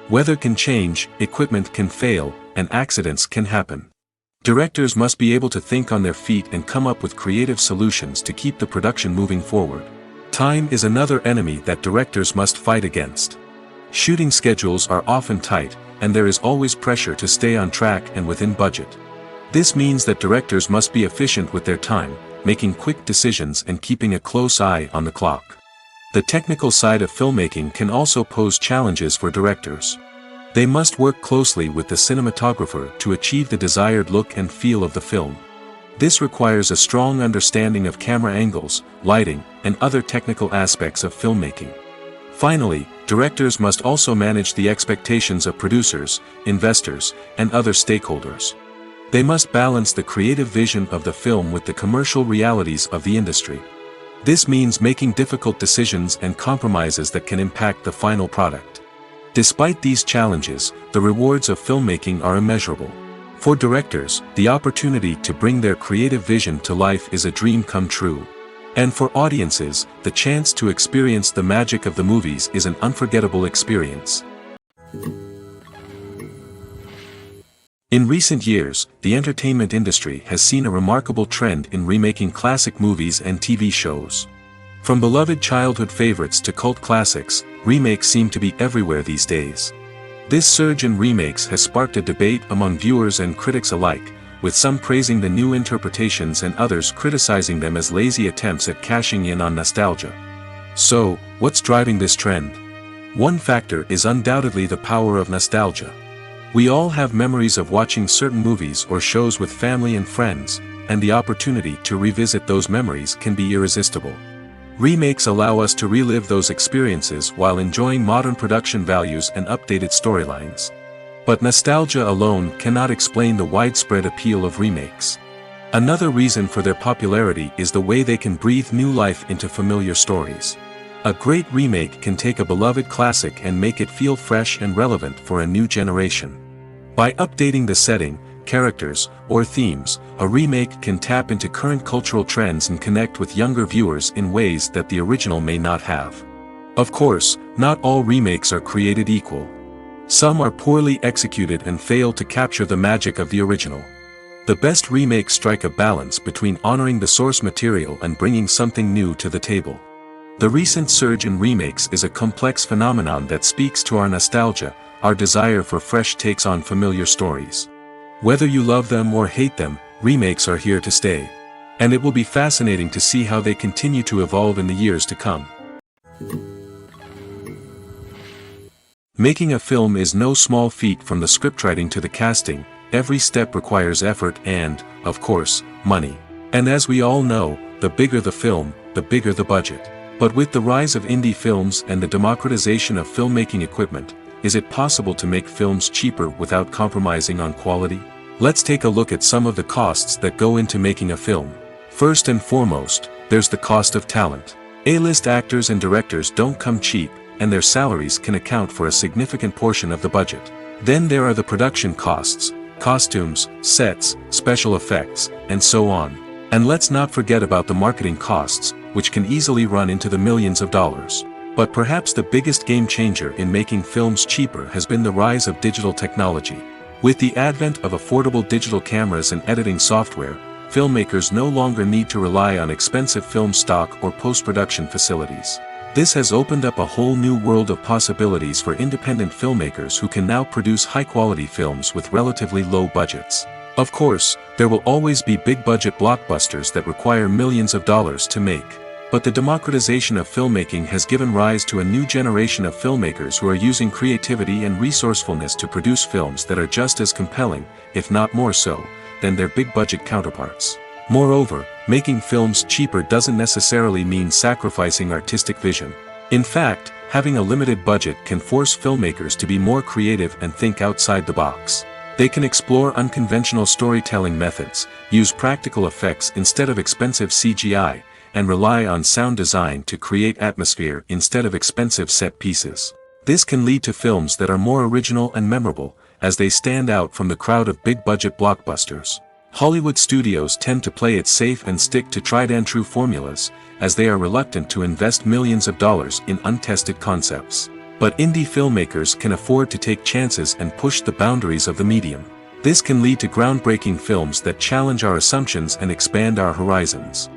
Weather can change, equipment can fail, and accidents can happen. Directors must be able to think on their feet and come up with creative solutions to keep the production moving forward. Time is another enemy that directors must fight against. Shooting schedules are often tight, and there is always pressure to stay on track and within budget. This means that directors must be efficient with their time, making quick decisions and keeping a close eye on the clock. The technical side of filmmaking can also pose challenges for directors. They must work closely with the cinematographer to achieve the desired look and feel of the film. This requires a strong understanding of camera angles, lighting, and other technical aspects of filmmaking. Finally, directors must also manage the expectations of producers, investors, and other stakeholders. They must balance the creative vision of the film with the commercial realities of the industry. This means making difficult decisions and compromises that can impact the final product. Despite these challenges, the rewards of filmmaking are immeasurable. For directors, the opportunity to bring their creative vision to life is a dream come true. And for audiences, the chance to experience the magic of the movies is an unforgettable experience. In recent years, the entertainment industry has seen a remarkable trend in remaking classic movies and TV shows. From beloved childhood favorites to cult classics, remakes seem to be everywhere these days. This surge in remakes has sparked a debate among viewers and critics alike, with some praising the new interpretations and others criticizing them as lazy attempts at cashing in on nostalgia. So, what's driving this trend? One factor is undoubtedly the power of nostalgia. We all have memories of watching certain movies or shows with family and friends, and the opportunity to revisit those memories can be irresistible. Remakes allow us to relive those experiences while enjoying modern production values and updated storylines. But nostalgia alone cannot explain the widespread appeal of remakes. Another reason for their popularity is the way they can breathe new life into familiar stories. A great remake can take a beloved classic and make it feel fresh and relevant for a new generation. By updating the setting, characters, or themes, a remake can tap into current cultural trends and connect with younger viewers in ways that the original may not have. Of course, not all remakes are created equal. Some are poorly executed and fail to capture the magic of the original. The best remakes strike a balance between honoring the source material and bringing something new to the table. The recent surge in remakes is a complex phenomenon that speaks to our nostalgia, our desire for fresh takes on familiar stories. Whether you love them or hate them, remakes are here to stay. And it will be fascinating to see how they continue to evolve in the years to come. Making a film is no small feat. From the scriptwriting to the casting, every step requires effort and, of course, money. And as we all know, the bigger the film, the bigger the budget. But with the rise of indie films and the democratization of filmmaking equipment, is it possible to make films cheaper without compromising on quality? Let's take a look at some of the costs that go into making a film. First and foremost, there's the cost of talent. A-list actors and directors don't come cheap, and their salaries can account for a significant portion of the budget. Then there are the production costs, costumes, sets, special effects, and so on. And let's not forget about the marketing costs, which can easily run into the millions of dollars. But perhaps the biggest game changer in making films cheaper has been the rise of digital technology. With the advent of affordable digital cameras and editing software, filmmakers no longer need to rely on expensive film stock or post-production facilities. This has opened up a whole new world of possibilities for independent filmmakers who can now produce high-quality films with relatively low budgets. Of course, there will always be big-budget blockbusters that require millions of dollars to make. But the democratization of filmmaking has given rise to a new generation of filmmakers who are using creativity and resourcefulness to produce films that are just as compelling, if not more so, than their big-budget counterparts. Moreover, making films cheaper doesn't necessarily mean sacrificing artistic vision. In fact, having a limited budget can force filmmakers to be more creative and think outside the box. They can explore unconventional storytelling methods, use practical effects instead of expensive CGI, and rely on sound design to create atmosphere instead of expensive set pieces. This can lead to films that are more original and memorable, as they stand out from the crowd of big-budget blockbusters. Hollywood studios tend to play it safe and stick to tried-and-true formulas, as they are reluctant to invest millions of dollars in untested concepts. But indie filmmakers can afford to take chances and push the boundaries of the medium. This can lead to groundbreaking films that challenge our assumptions and expand our horizons.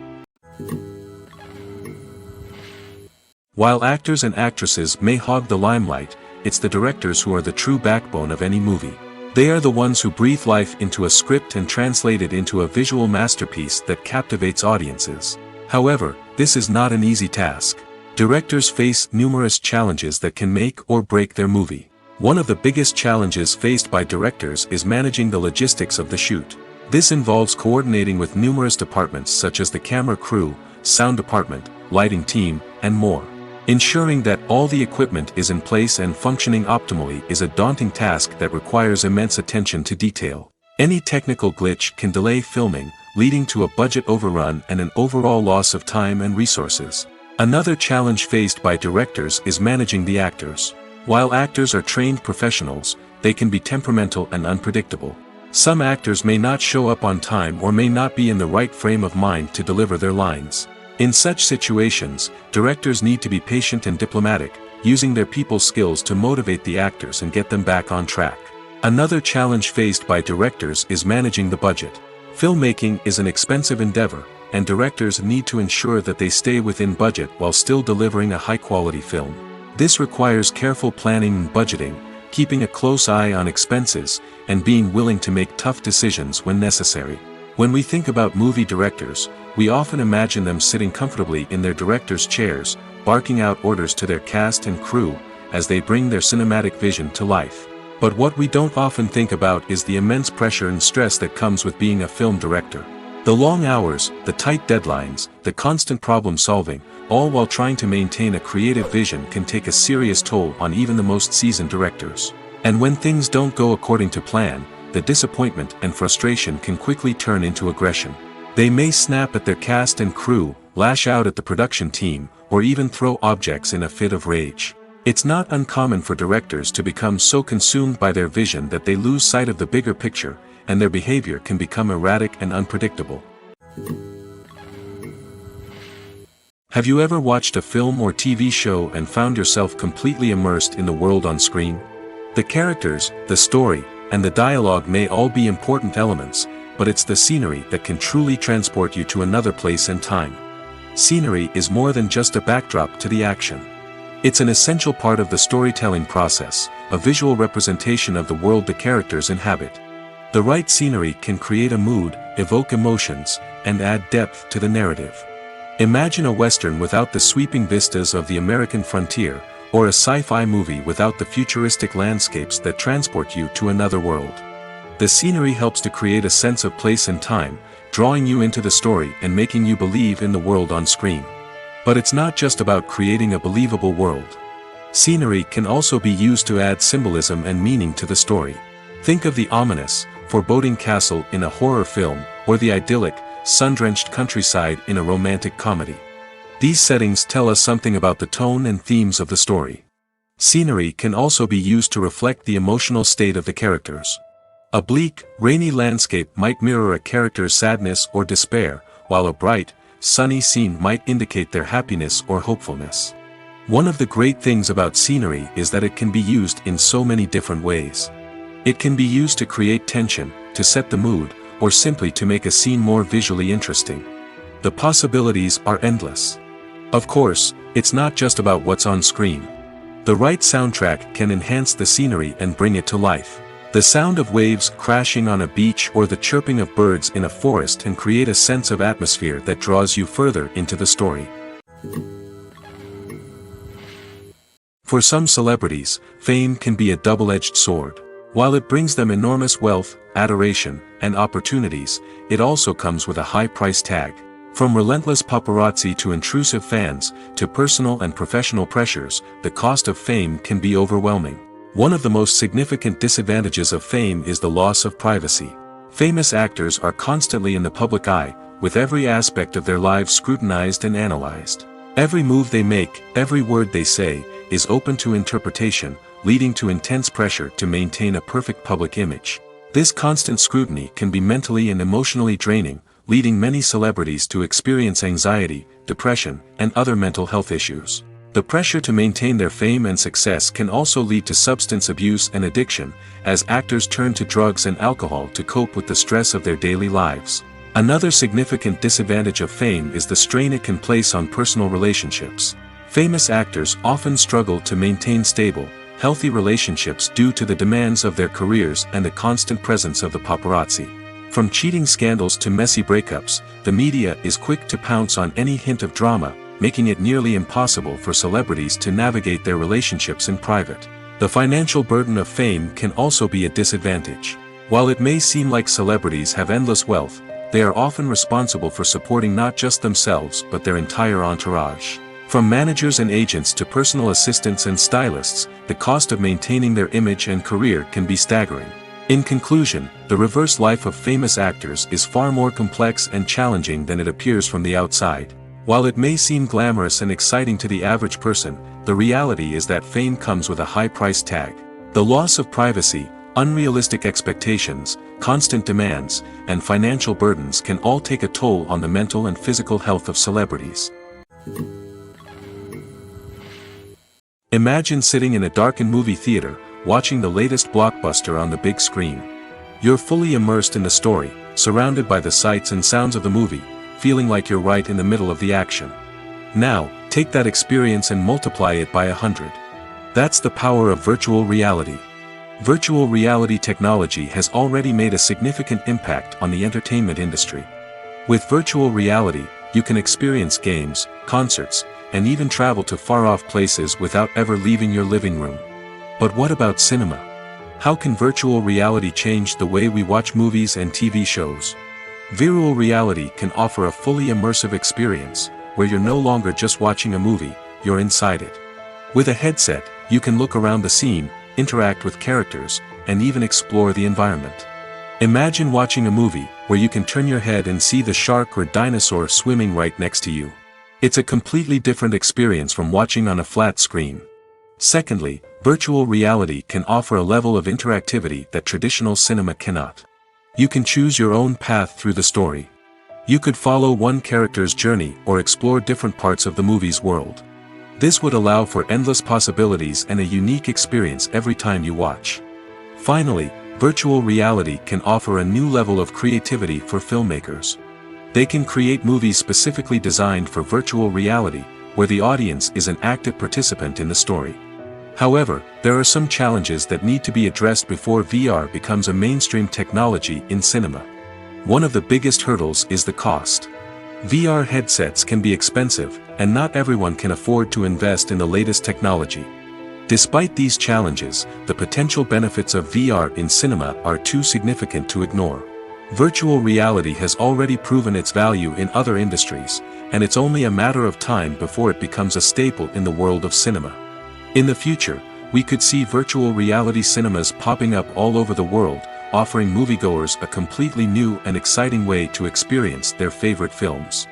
While actors and actresses may hog the limelight, it's the directors who are the true backbone of any movie. They are the ones who breathe life into a script and translate it into a visual masterpiece that captivates audiences. However, this is not an easy task. Directors face numerous challenges that can make or break their movie. One of the biggest challenges faced by directors is managing the logistics of the shoot. This involves coordinating with numerous departments such as the camera crew, sound department, lighting team, and more. Ensuring that all the equipment is in place and functioning optimally is a daunting task that requires immense attention to detail. Any technical glitch can delay filming, leading to a budget overrun and an overall loss of time and resources. Another challenge faced by directors is managing the actors. While actors are trained professionals, they can be temperamental and unpredictable. Some actors may not show up on time or may not be in the right frame of mind to deliver their lines. In such situations, directors need to be patient and diplomatic, using their people skills to motivate the actors and get them back on track. Another challenge faced by directors is managing the budget. Filmmaking is an expensive endeavor, and directors need to ensure that they stay within budget while still delivering a high-quality film. This requires careful planning and budgeting, keeping a close eye on expenses, and being willing to make tough decisions when necessary. When we think about movie directors, we often imagine them sitting comfortably in their director's chairs, barking out orders to their cast and crew, as they bring their cinematic vision to life. But what we don't often think about is the immense pressure and stress that comes with being a film director. The long hours, the tight deadlines, the constant problem solving, all while trying to maintain a creative vision can take a serious toll on even the most seasoned directors. And when things don't go according to plan, the disappointment and frustration can quickly turn into aggression. They may snap at their cast and crew, lash out at the production team, or even throw objects in a fit of rage. It's not uncommon for directors to become so consumed by their vision that they lose sight of the bigger picture, and their behavior can become erratic and unpredictable. Have you ever watched a film or TV show and found yourself completely immersed in the world on screen? The characters, the story, and the dialogue may all be important elements, but it's the scenery that can truly transport you to another place and time. Scenery is more than just a backdrop to the action. It's an essential part of the storytelling process, a visual representation of the world the characters inhabit. The right scenery can create a mood, evoke emotions, and add depth to the narrative. Imagine a Western without the sweeping vistas of the American frontier, or a sci-fi movie without the futuristic landscapes that transport you to another world. The scenery helps to create a sense of place and time, drawing you into the story and making you believe in the world on screen. But it's not just about creating a believable world. Scenery can also be used to add symbolism and meaning to the story. Think of the ominous, foreboding castle in a horror film, or the idyllic, sun-drenched countryside in a romantic comedy. These settings tell us something about the tone and themes of the story. Scenery can also be used to reflect the emotional state of the characters. A bleak, rainy landscape might mirror a character's sadness or despair, while a bright, sunny scene might indicate their happiness or hopefulness. One of the great things about scenery is that it can be used in so many different ways. It can be used to create tension, to set the mood, or simply to make a scene more visually interesting. The possibilities are endless. Of course, it's not just about what's on screen. The right soundtrack can enhance the scenery and bring it to life. The sound of waves crashing on a beach or the chirping of birds in a forest can create a sense of atmosphere that draws you further into the story. For some celebrities, fame can be a double-edged sword. While it brings them enormous wealth, adoration, and opportunities, it also comes with a high price tag. From relentless paparazzi to intrusive fans, to personal and professional pressures, the cost of fame can be overwhelming. One of the most significant disadvantages of fame is the loss of privacy. Famous actors are constantly in the public eye, with every aspect of their lives scrutinized and analyzed. Every move they make, every word they say, is open to interpretation, leading to intense pressure to maintain a perfect public image. This constant scrutiny can be mentally and emotionally draining, leading many celebrities to experience anxiety, depression, and other mental health issues. The pressure to maintain their fame and success can also lead to substance abuse and addiction, as actors turn to drugs and alcohol to cope with the stress of their daily lives. Another significant disadvantage of fame is the strain it can place on personal relationships. Famous actors often struggle to maintain stable, healthy relationships due to the demands of their careers and the constant presence of the paparazzi. From cheating scandals to messy breakups, the media is quick to pounce on any hint of drama, making it nearly impossible for celebrities to navigate their relationships in private. The financial burden of fame can also be a disadvantage. While it may seem like celebrities have endless wealth, they are often responsible for supporting not just themselves but their entire entourage. From managers and agents to personal assistants and stylists, the cost of maintaining their image and career can be staggering. In conclusion, the reverse life of famous actors is far more complex and challenging than it appears from the outside. While it may seem glamorous and exciting to the average person, the reality is that fame comes with a high price tag. The loss of privacy, unrealistic expectations, constant demands, and financial burdens can all take a toll on the mental and physical health of celebrities. Imagine sitting in a darkened movie theater, watching the latest blockbuster on the big screen. You're fully immersed in the story, surrounded by the sights and sounds of the movie, feeling like you're right in the middle of the action. Now, take that experience and multiply it by 100. That's the power of virtual reality. Virtual reality technology has already made a significant impact on the entertainment industry. With virtual reality, you can experience games, concerts, and even travel to far-off places without ever leaving your living room. But what about cinema? How can virtual reality change the way we watch movies and TV shows? Virtual reality can offer a fully immersive experience, where you're no longer just watching a movie, you're inside it. With a headset, you can look around the scene, interact with characters, and even explore the environment. Imagine watching a movie, where you can turn your head and see the shark or dinosaur swimming right next to you. It's a completely different experience from watching on a flat screen. Secondly, virtual reality can offer a level of interactivity that traditional cinema cannot. You can choose your own path through the story. You could follow one character's journey or explore different parts of the movie's world. This would allow for endless possibilities and a unique experience every time you watch. Finally, virtual reality can offer a new level of creativity for filmmakers. They can create movies specifically designed for virtual reality, where the audience is an active participant in the story. However, there are some challenges that need to be addressed before VR becomes a mainstream technology in cinema. One of the biggest hurdles is the cost. VR headsets can be expensive, and not everyone can afford to invest in the latest technology. Despite these challenges, the potential benefits of VR in cinema are too significant to ignore. Virtual reality has already proven its value in other industries, and it's only a matter of time before it becomes a staple in the world of cinema. In the future, we could see virtual reality cinemas popping up all over the world, offering moviegoers a completely new and exciting way to experience their favorite films.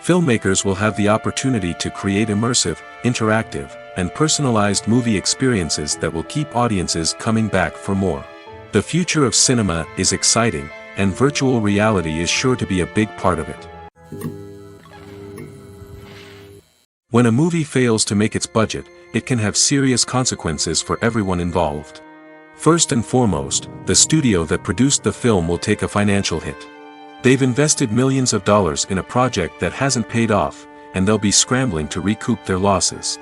Filmmakers will have the opportunity to create immersive, interactive, and personalized movie experiences that will keep audiences coming back for more. The future of cinema is exciting, and virtual reality is sure to be a big part of it. When a movie fails to make its budget, it can have serious consequences for everyone involved. First and foremost, the studio that produced the film will take a financial hit. They've invested millions of dollars in a project that hasn't paid off, and they'll be scrambling to recoup their losses.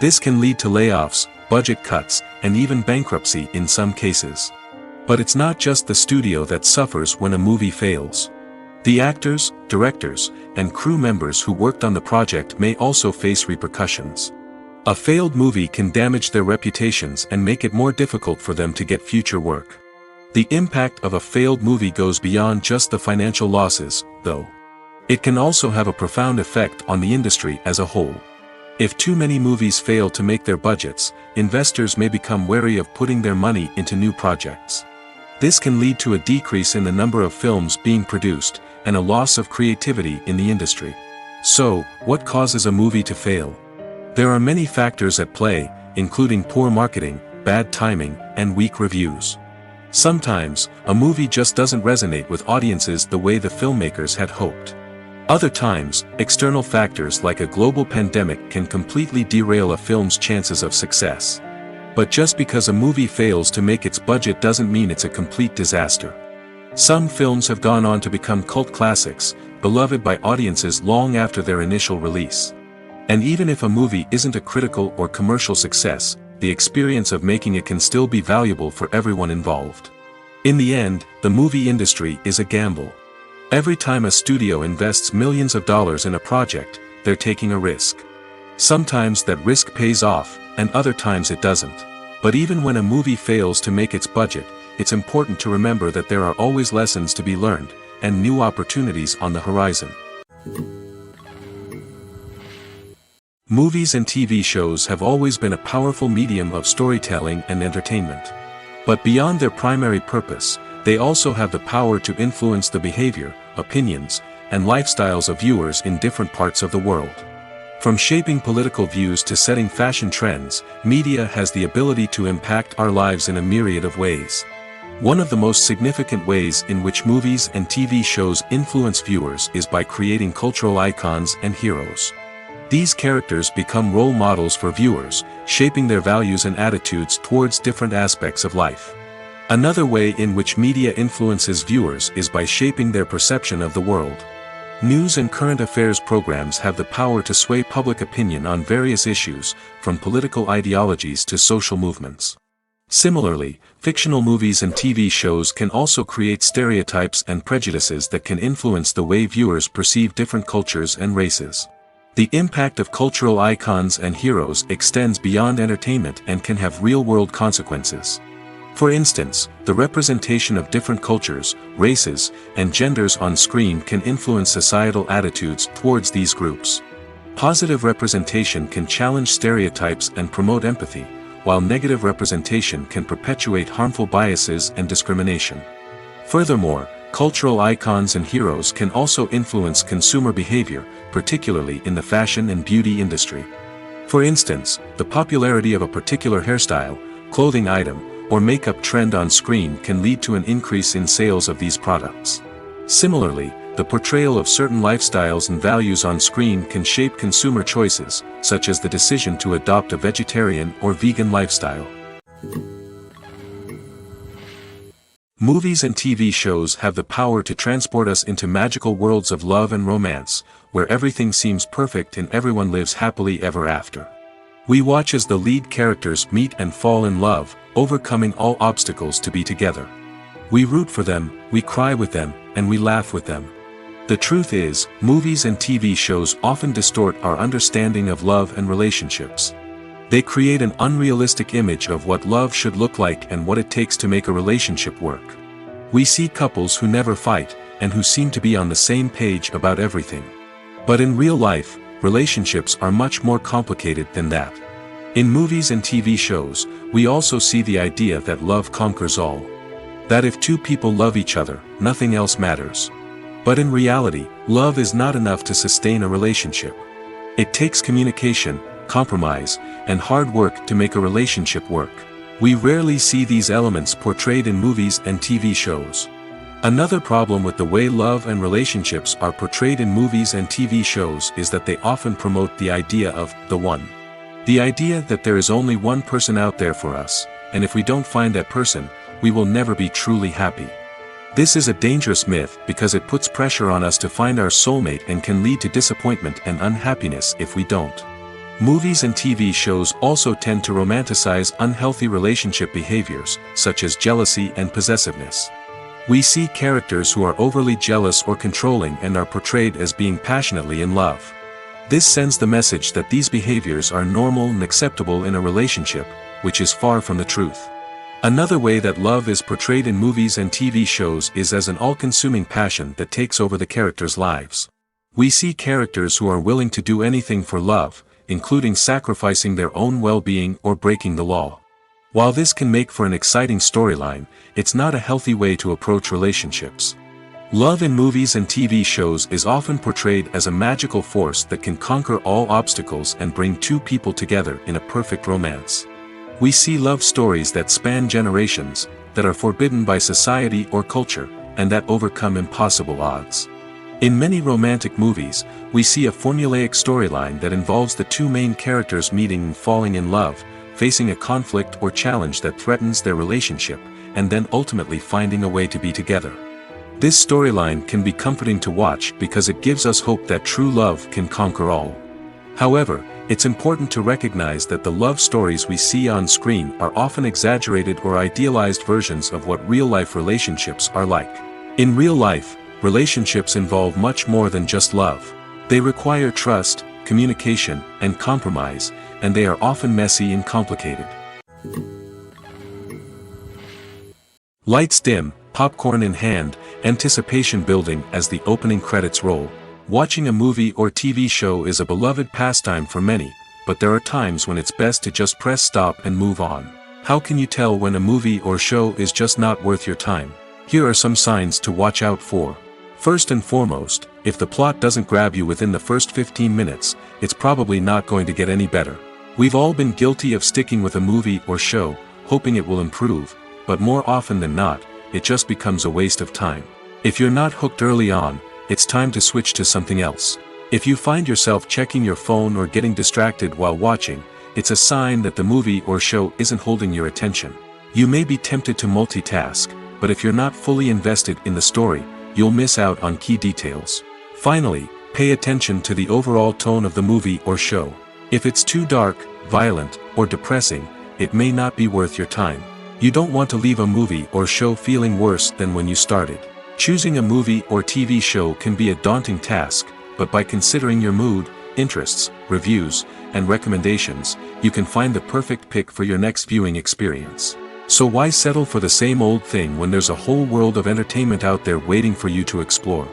This can lead to layoffs, budget cuts, and even bankruptcy in some cases. But it's not just the studio that suffers when a movie fails. The actors, directors, and crew members who worked on the project may also face repercussions. A failed movie can damage their reputations and make it more difficult for them to get future work. The impact of a failed movie goes beyond just the financial losses, though. It can also have a profound effect on the industry as a whole. If too many movies fail to make their budgets, investors may become wary of putting their money into new projects. This can lead to a decrease in the number of films being produced, and a loss of creativity in the industry. So, what causes a movie to fail? There are many factors at play, including poor marketing, bad timing, and weak reviews. Sometimes, a movie just doesn't resonate with audiences the way the filmmakers had hoped. Other times, external factors like a global pandemic can completely derail a film's chances of success. But just because a movie fails to make its budget doesn't mean it's a complete disaster. Some films have gone on to become cult classics, beloved by audiences long after their initial release. And even if a movie isn't a critical or commercial success, the experience of making it can still be valuable for everyone involved. In the end, the movie industry is a gamble. Every time a studio invests millions of dollars in a project, they're taking a risk. Sometimes that risk pays off, and other times it doesn't. But even when a movie fails to make its budget, it's important to remember that there are always lessons to be learned, and new opportunities on the horizon. Movies and TV shows have always been a powerful medium of storytelling and entertainment. But beyond their primary purpose, they also have the power to influence the behavior, opinions, and lifestyles of viewers in different parts of the world. From shaping political views to setting fashion trends, media has the ability to impact our lives in a myriad of ways. One of the most significant ways in which movies and TV shows influence viewers is by creating cultural icons and heroes. These characters become role models for viewers, shaping their values and attitudes towards different aspects of life. Another way in which media influences viewers is by shaping their perception of the world. News and current affairs programs have the power to sway public opinion on various issues, from political ideologies to social movements. Similarly, fictional movies and TV shows can also create stereotypes and prejudices that can influence the way viewers perceive different cultures and races. The impact of cultural icons and heroes extends beyond entertainment and can have real-world consequences. For instance, the representation of different cultures, races, and genders on screen can influence societal attitudes towards these groups. Positive representation can challenge stereotypes and promote empathy, while negative representation can perpetuate harmful biases and discrimination. Furthermore, cultural icons and heroes can also influence consumer behavior, particularly in the fashion and beauty industry. For instance, the popularity of a particular hairstyle, clothing item, or makeup trend on screen can lead to an increase in sales of these products. Similarly, the portrayal of certain lifestyles and values on screen can shape consumer choices, such as the decision to adopt a vegetarian or vegan lifestyle. Movies and TV shows have the power to transport us into magical worlds of love and romance, where everything seems perfect and everyone lives happily ever after. We watch as the lead characters meet and fall in love, overcoming all obstacles to be together. We root for them, we cry with them, and we laugh with them. The truth is, movies and TV shows often distort our understanding of love and relationships. They create an unrealistic image of what love should look like and what it takes to make a relationship work. We see couples who never fight, and who seem to be on the same page about everything. But in real life, relationships are much more complicated than that. In movies and TV shows, we also see the idea that love conquers all. That if two people love each other, nothing else matters. But in reality, love is not enough to sustain a relationship. It takes communication, compromise, and hard work to make a relationship work. We rarely see these elements portrayed in movies and TV shows. Another problem with the way love and relationships are portrayed in movies and TV shows is that they often promote the idea of the one. The idea that there is only one person out there for us, and if we don't find that person, we will never be truly happy. This is a dangerous myth because it puts pressure on us to find our soulmate and can lead to disappointment and unhappiness if we don't. Movies and TV shows also tend to romanticize unhealthy relationship behaviors, such as jealousy and possessiveness. We see characters who are overly jealous or controlling and are portrayed as being passionately in love. This sends the message that these behaviors are normal and acceptable in a relationship, which is far from the truth. Another way that love is portrayed in movies and TV shows is as an all-consuming passion that takes over the characters' lives. We see characters who are willing to do anything for love, including sacrificing their own well-being or breaking the law. While this can make for an exciting storyline, it's not a healthy way to approach relationships. Love in movies and TV shows is often portrayed as a magical force that can conquer all obstacles and bring two people together in a perfect romance. We see love stories that span generations, that are forbidden by society or culture, and that overcome impossible odds. In many romantic movies, we see a formulaic storyline that involves the two main characters meeting and falling in love, facing a conflict or challenge that threatens their relationship, and then ultimately finding a way to be together. This storyline can be comforting to watch because it gives us hope that true love can conquer all. However, it's important to recognize that the love stories we see on screen are often exaggerated or idealized versions of what real-life relationships are like. In real life, relationships involve much more than just love. They require trust, communication, and compromise, and they are often messy and complicated. Lights dim, popcorn in hand, anticipation building as the opening credits roll. Watching a movie or TV show is a beloved pastime for many, but there are times when it's best to just press stop and move on. How can you tell when a movie or show is just not worth your time? Here are some signs to watch out for. First and foremost, if the plot doesn't grab you within the first 15 minutes, it's probably not going to get any better. We've all been guilty of sticking with a movie or show, hoping it will improve, but more often than not, it just becomes a waste of time. If you're not hooked early on, it's time to switch to something else. If you find yourself checking your phone or getting distracted while watching, it's a sign that the movie or show isn't holding your attention. You may be tempted to multitask, but if you're not fully invested in the story, you'll miss out on key details. Finally, pay attention to the overall tone of the movie or show. If it's too dark, violent, or depressing, it may not be worth your time. You don't want to leave a movie or show feeling worse than when you started. Choosing a movie or TV show can be a daunting task, but by considering your mood, interests, reviews, and recommendations, you can find the perfect pick for your next viewing experience. So why settle for the same old thing when there's a whole world of entertainment out there waiting for you to explore?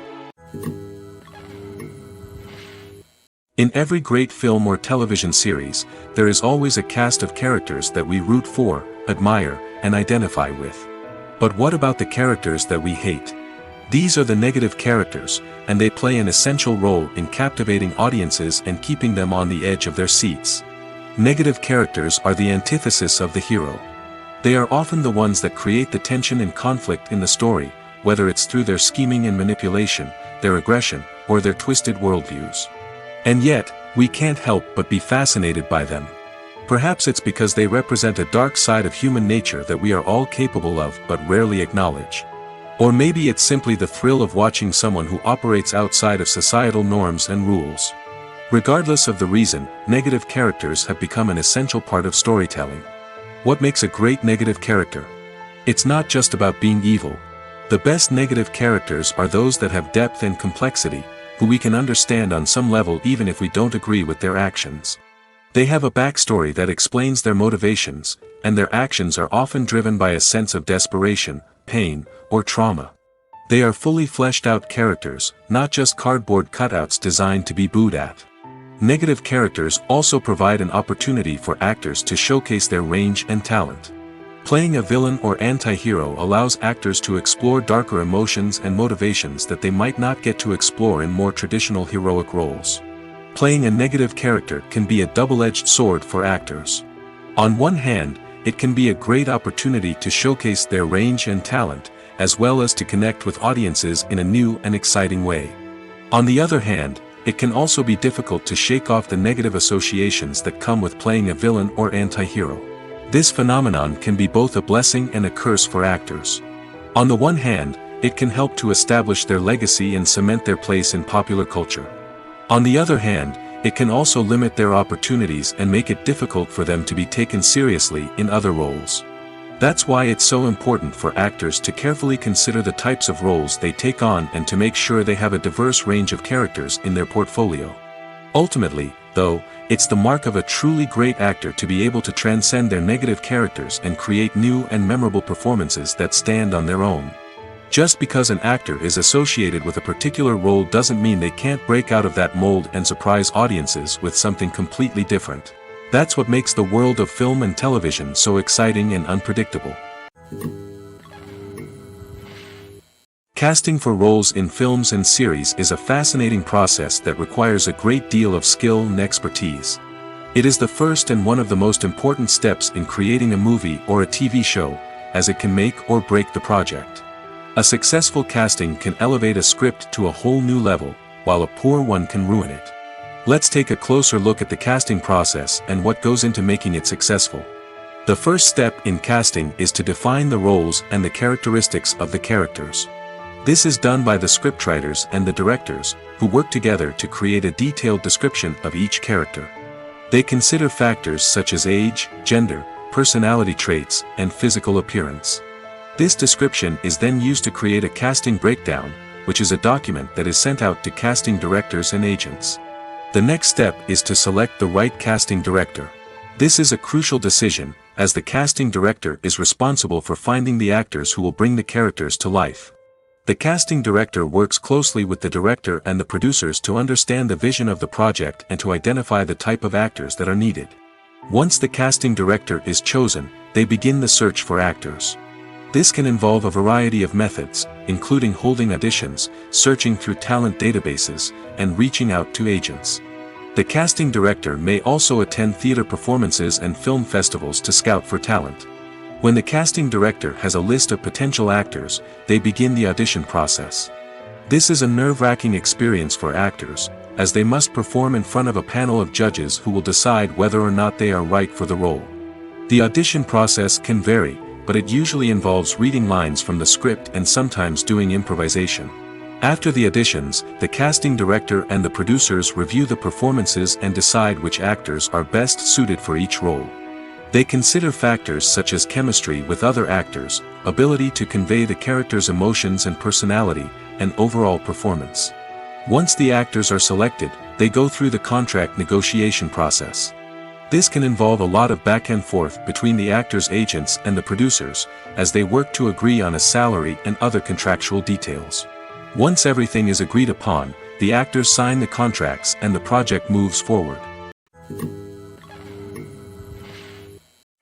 In every great film or television series, there is always a cast of characters that we root for, admire, and identify with. But what about the characters that we hate? These are the negative characters, and they play an essential role in captivating audiences and keeping them on the edge of their seats. Negative characters are the antithesis of the hero. They are often the ones that create the tension and conflict in the story, whether it's through their scheming and manipulation, their aggression, or their twisted worldviews. And yet, we can't help but be fascinated by them. Perhaps it's because they represent a dark side of human nature that we are all capable of but rarely acknowledge. Or maybe it's simply the thrill of watching someone who operates outside of societal norms and rules. Regardless of the reason, negative characters have become an essential part of storytelling. What makes a great negative character? It's not just about being evil. The best negative characters are those that have depth and complexity, who we can understand on some level even if we don't agree with their actions. They have a backstory that explains their motivations, and their actions are often driven by a sense of desperation, pain, or trauma. They are fully fleshed out characters, not just cardboard cutouts designed to be booed at. Negative characters also provide an opportunity for actors to showcase their range and talent. Playing a villain or anti-hero allows actors to explore darker emotions and motivations that they might not get to explore in more traditional heroic roles. Playing a negative character can be a double-edged sword for actors. On one hand, it can be a great opportunity to showcase their range and talent, as well as to connect with audiences in a new and exciting way. On the other hand, it can also be difficult to shake off the negative associations that come with playing a villain or anti-hero. This phenomenon can be both a blessing and a curse for actors. On the one hand, it can help to establish their legacy and cement their place in popular culture. On the other hand, it can also limit their opportunities and make it difficult for them to be taken seriously in other roles. That's why it's so important for actors to carefully consider the types of roles they take on and to make sure they have a diverse range of characters in their portfolio. Ultimately, though, it's the mark of a truly great actor to be able to transcend their negative characters and create new and memorable performances that stand on their own. Just because an actor is associated with a particular role doesn't mean they can't break out of that mold and surprise audiences with something completely different. That's what makes the world of film and television so exciting and unpredictable. Casting for roles in films and series is a fascinating process that requires a great deal of skill and expertise. It is the first and one of the most important steps in creating a movie or a TV show, as it can make or break the project. A successful casting can elevate a script to a whole new level, while a poor one can ruin it. Let's take a closer look at the casting process and what goes into making it successful. The first step in casting is to define the roles and the characteristics of the characters. This is done by the scriptwriters and the directors, who work together to create a detailed description of each character. They consider factors such as age, gender, personality traits, and physical appearance. This description is then used to create a casting breakdown, which is a document that is sent out to casting directors and agents. The next step is to select the right casting director. This is a crucial decision, as the casting director is responsible for finding the actors who will bring the characters to life. The casting director works closely with the director and the producers to understand the vision of the project and to identify the type of actors that are needed. Once the casting director is chosen, they begin the search for actors. This can involve a variety of methods, including holding auditions, searching through talent databases, and reaching out to agents. The casting director may also attend theater performances and film festivals to scout for talent. When the casting director has a list of potential actors, they begin the audition process. This is a nerve-wracking experience for actors, as they must perform in front of a panel of judges who will decide whether or not they are right for the role. The audition process can vary, but it usually involves reading lines from the script and sometimes doing improvisation. After the auditions, the casting director and the producers review the performances and decide which actors are best suited for each role. They consider factors such as chemistry with other actors, ability to convey the character's emotions and personality, and overall performance. Once the actors are selected, they go through the contract negotiation process. This can involve a lot of back and forth between the actors' agents and the producers, as they work to agree on a salary and other contractual details. Once everything is agreed upon, the actors sign the contracts and the project moves forward.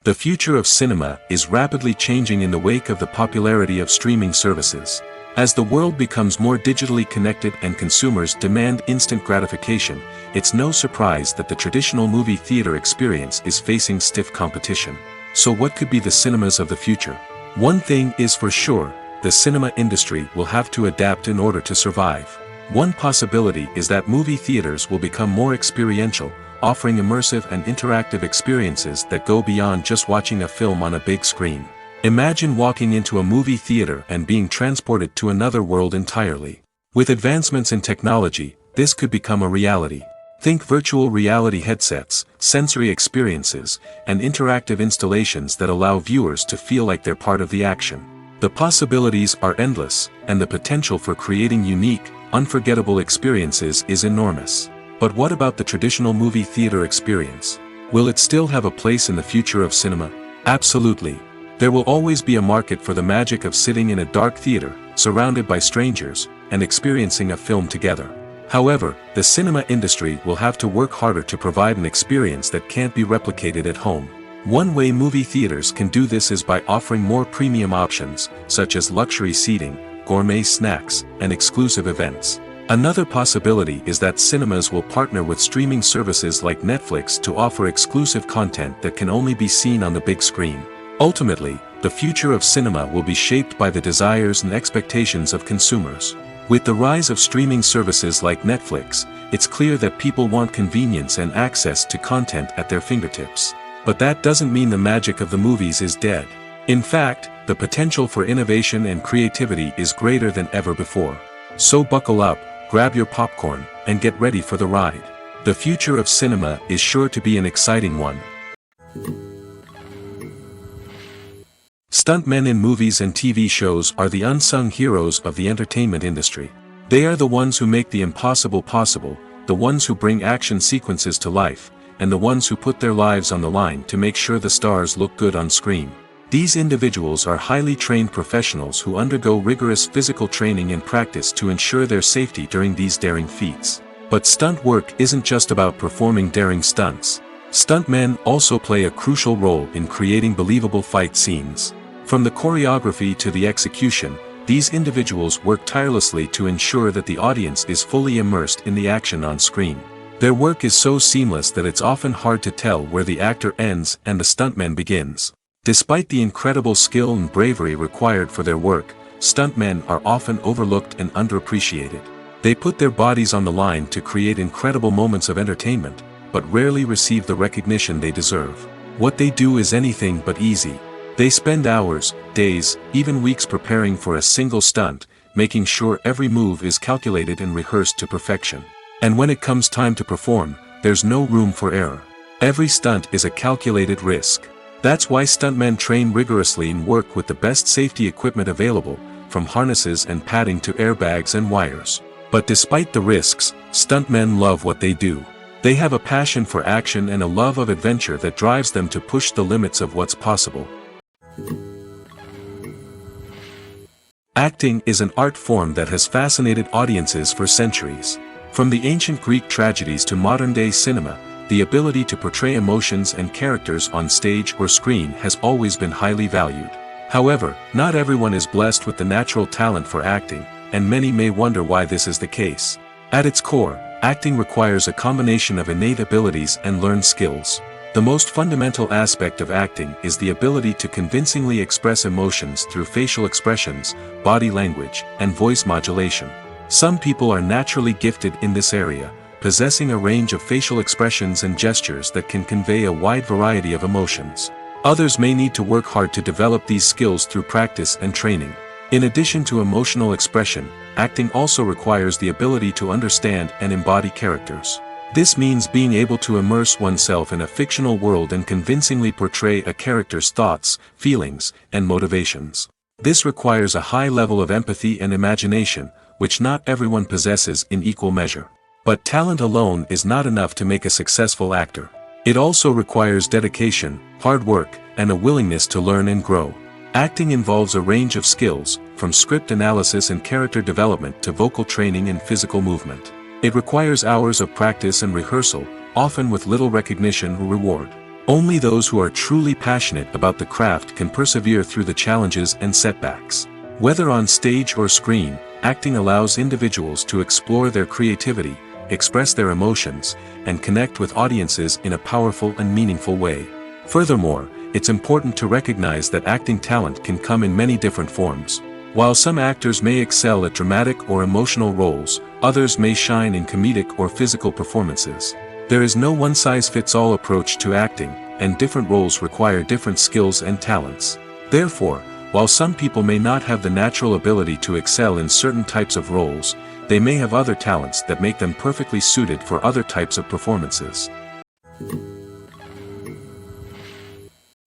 The future of cinema is rapidly changing in the wake of the popularity of streaming services. As the world becomes more digitally connected and consumers demand instant gratification, it's no surprise that the traditional movie theater experience is facing stiff competition. So what could be the cinemas of the future? One thing is for sure, the cinema industry will have to adapt in order to survive. One possibility is that movie theaters will become more experiential, offering immersive and interactive experiences that go beyond just watching a film on a big screen. Imagine walking into a movie theater and being transported to another world entirely. With advancements in technology, this could become a reality. Think virtual reality headsets, sensory experiences, and interactive installations that allow viewers to feel like they're part of the action. The possibilities are endless, and the potential for creating unique, unforgettable experiences is enormous. But what about the traditional movie theater experience? Will it still have a place in the future of cinema? Absolutely. There will always be a market for the magic of sitting in a dark theater, surrounded by strangers, and experiencing a film together. However, the cinema industry will have to work harder to provide an experience that can't be replicated at home. One way movie theaters can do this is by offering more premium options, such as luxury seating, gourmet snacks, and exclusive events. Another possibility is that cinemas will partner with streaming services like Netflix to offer exclusive content that can only be seen on the big screen. Ultimately, the future of cinema will be shaped by the desires and expectations of consumers. With the rise of streaming services like Netflix, it's clear that people want convenience and access to content at their fingertips. But that doesn't mean the magic of the movies is dead. In fact, the potential for innovation and creativity is greater than ever before. So buckle up, grab your popcorn, and get ready for the ride. The future of cinema is sure to be an exciting one. Stuntmen in movies and TV shows are the unsung heroes of the entertainment industry. They are the ones who make the impossible possible, the ones who bring action sequences to life, and the ones who put their lives on the line to make sure the stars look good on screen. These individuals are highly trained professionals who undergo rigorous physical training and practice to ensure their safety during these daring feats. But stunt work isn't just about performing daring stunts. Stuntmen also play a crucial role in creating believable fight scenes. From the choreography to the execution, these individuals work tirelessly to ensure that the audience is fully immersed in the action on screen. Their work is so seamless that it's often hard to tell where the actor ends and the stuntman begins. Despite the incredible skill and bravery required for their work, stuntmen are often overlooked and underappreciated. They put their bodies on the line to create incredible moments of entertainment, but rarely receive the recognition they deserve. What they do is anything but easy. They spend hours, days, even weeks preparing for a single stunt, making sure every move is calculated and rehearsed to perfection. And when it comes time to perform, there's no room for error. Every stunt is a calculated risk. That's why stuntmen train rigorously and work with the best safety equipment available, from harnesses and padding to airbags and wires. But despite the risks, stuntmen love what they do. They have a passion for action and a love of adventure that drives them to push the limits of what's possible. Acting is an art form that has fascinated audiences for centuries. From the ancient Greek tragedies to modern-day cinema, the ability to portray emotions and characters on stage or screen has always been highly valued. However, not everyone is blessed with the natural talent for acting, and many may wonder why this is the case. At its core, acting requires a combination of innate abilities and learned skills. The most fundamental aspect of acting is the ability to convincingly express emotions through facial expressions, body language, and voice modulation. Some people are naturally gifted in this area, possessing a range of facial expressions and gestures that can convey a wide variety of emotions. Others may need to work hard to develop these skills through practice and training. In addition to emotional expression, acting also requires the ability to understand and embody characters. This means being able to immerse oneself in a fictional world and convincingly portray a character's thoughts, feelings, and motivations. This requires a high level of empathy and imagination, which not everyone possesses in equal measure. But talent alone is not enough to make a successful actor. It also requires dedication, hard work, and a willingness to learn and grow. Acting involves a range of skills, from script analysis and character development to vocal training and physical movement. It requires hours of practice and rehearsal, often with little recognition or reward. Only those who are truly passionate about the craft can persevere through the challenges and setbacks. Whether on stage or screen, acting allows individuals to explore their creativity, express their emotions, and connect with audiences in a powerful and meaningful way. Furthermore, it's important to recognize that acting talent can come in many different forms. While some actors may excel at dramatic or emotional roles, others may shine in comedic or physical performances. There is no one-size-fits-all approach to acting, and different roles require different skills and talents. Therefore, while some people may not have the natural ability to excel in certain types of roles, they may have other talents that make them perfectly suited for other types of performances.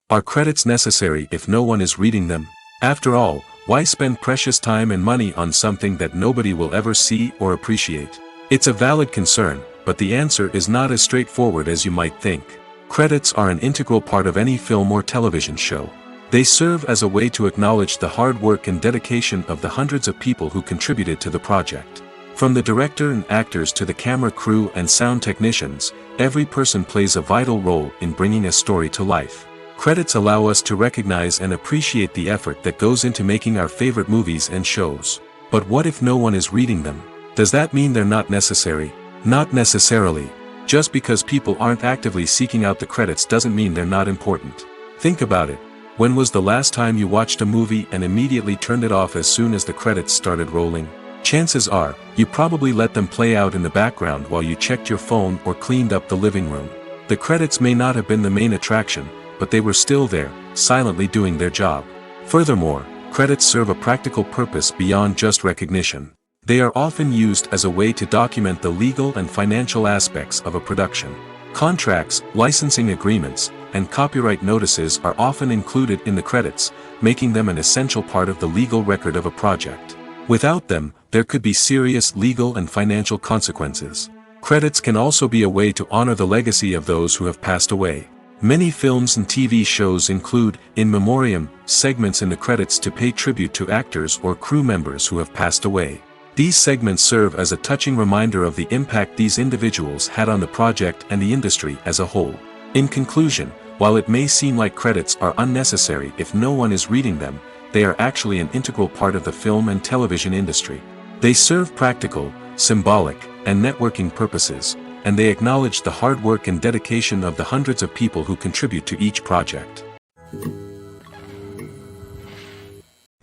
Are credits necessary if no one is reading them? After all, why spend precious time and money on something that nobody will ever see or appreciate? It's a valid concern, but the answer is not as straightforward as you might think. Credits are an integral part of any film or television show. They serve as a way to acknowledge the hard work and dedication of the hundreds of people who contributed to the project. From the director and actors to the camera crew and sound technicians, every person plays a vital role in bringing a story to life. Credits allow us to recognize and appreciate the effort that goes into making our favorite movies and shows. But what if no one is reading them? Does that mean they're not necessary? Not necessarily. Just because people aren't actively seeking out the credits doesn't mean they're not important. Think about it. When was the last time you watched a movie and immediately turned it off as soon as the credits started rolling? Chances are, you probably let them play out in the background while you checked your phone or cleaned up the living room. The credits may not have been the main attraction, but they were still there, silently doing their job. Furthermore, credits serve a practical purpose beyond just recognition. They are often used as a way to document the legal and financial aspects of a production. Contracts, licensing agreements, and copyright notices are often included in the credits, making them an essential part of the legal record of a project. Without them, there could be serious legal and financial consequences. Credits can also be a way to honor the legacy of those who have passed away. Many films and TV shows include, in memoriam, segments in the credits to pay tribute to actors or crew members who have passed away. These segments serve as a touching reminder of the impact these individuals had on the project and the industry as a whole. In conclusion, while it may seem like credits are unnecessary if no one is reading them, they are actually an integral part of the film and television industry. They serve practical, symbolic, and networking purposes, and they acknowledge the hard work and dedication of the hundreds of people who contribute to each project.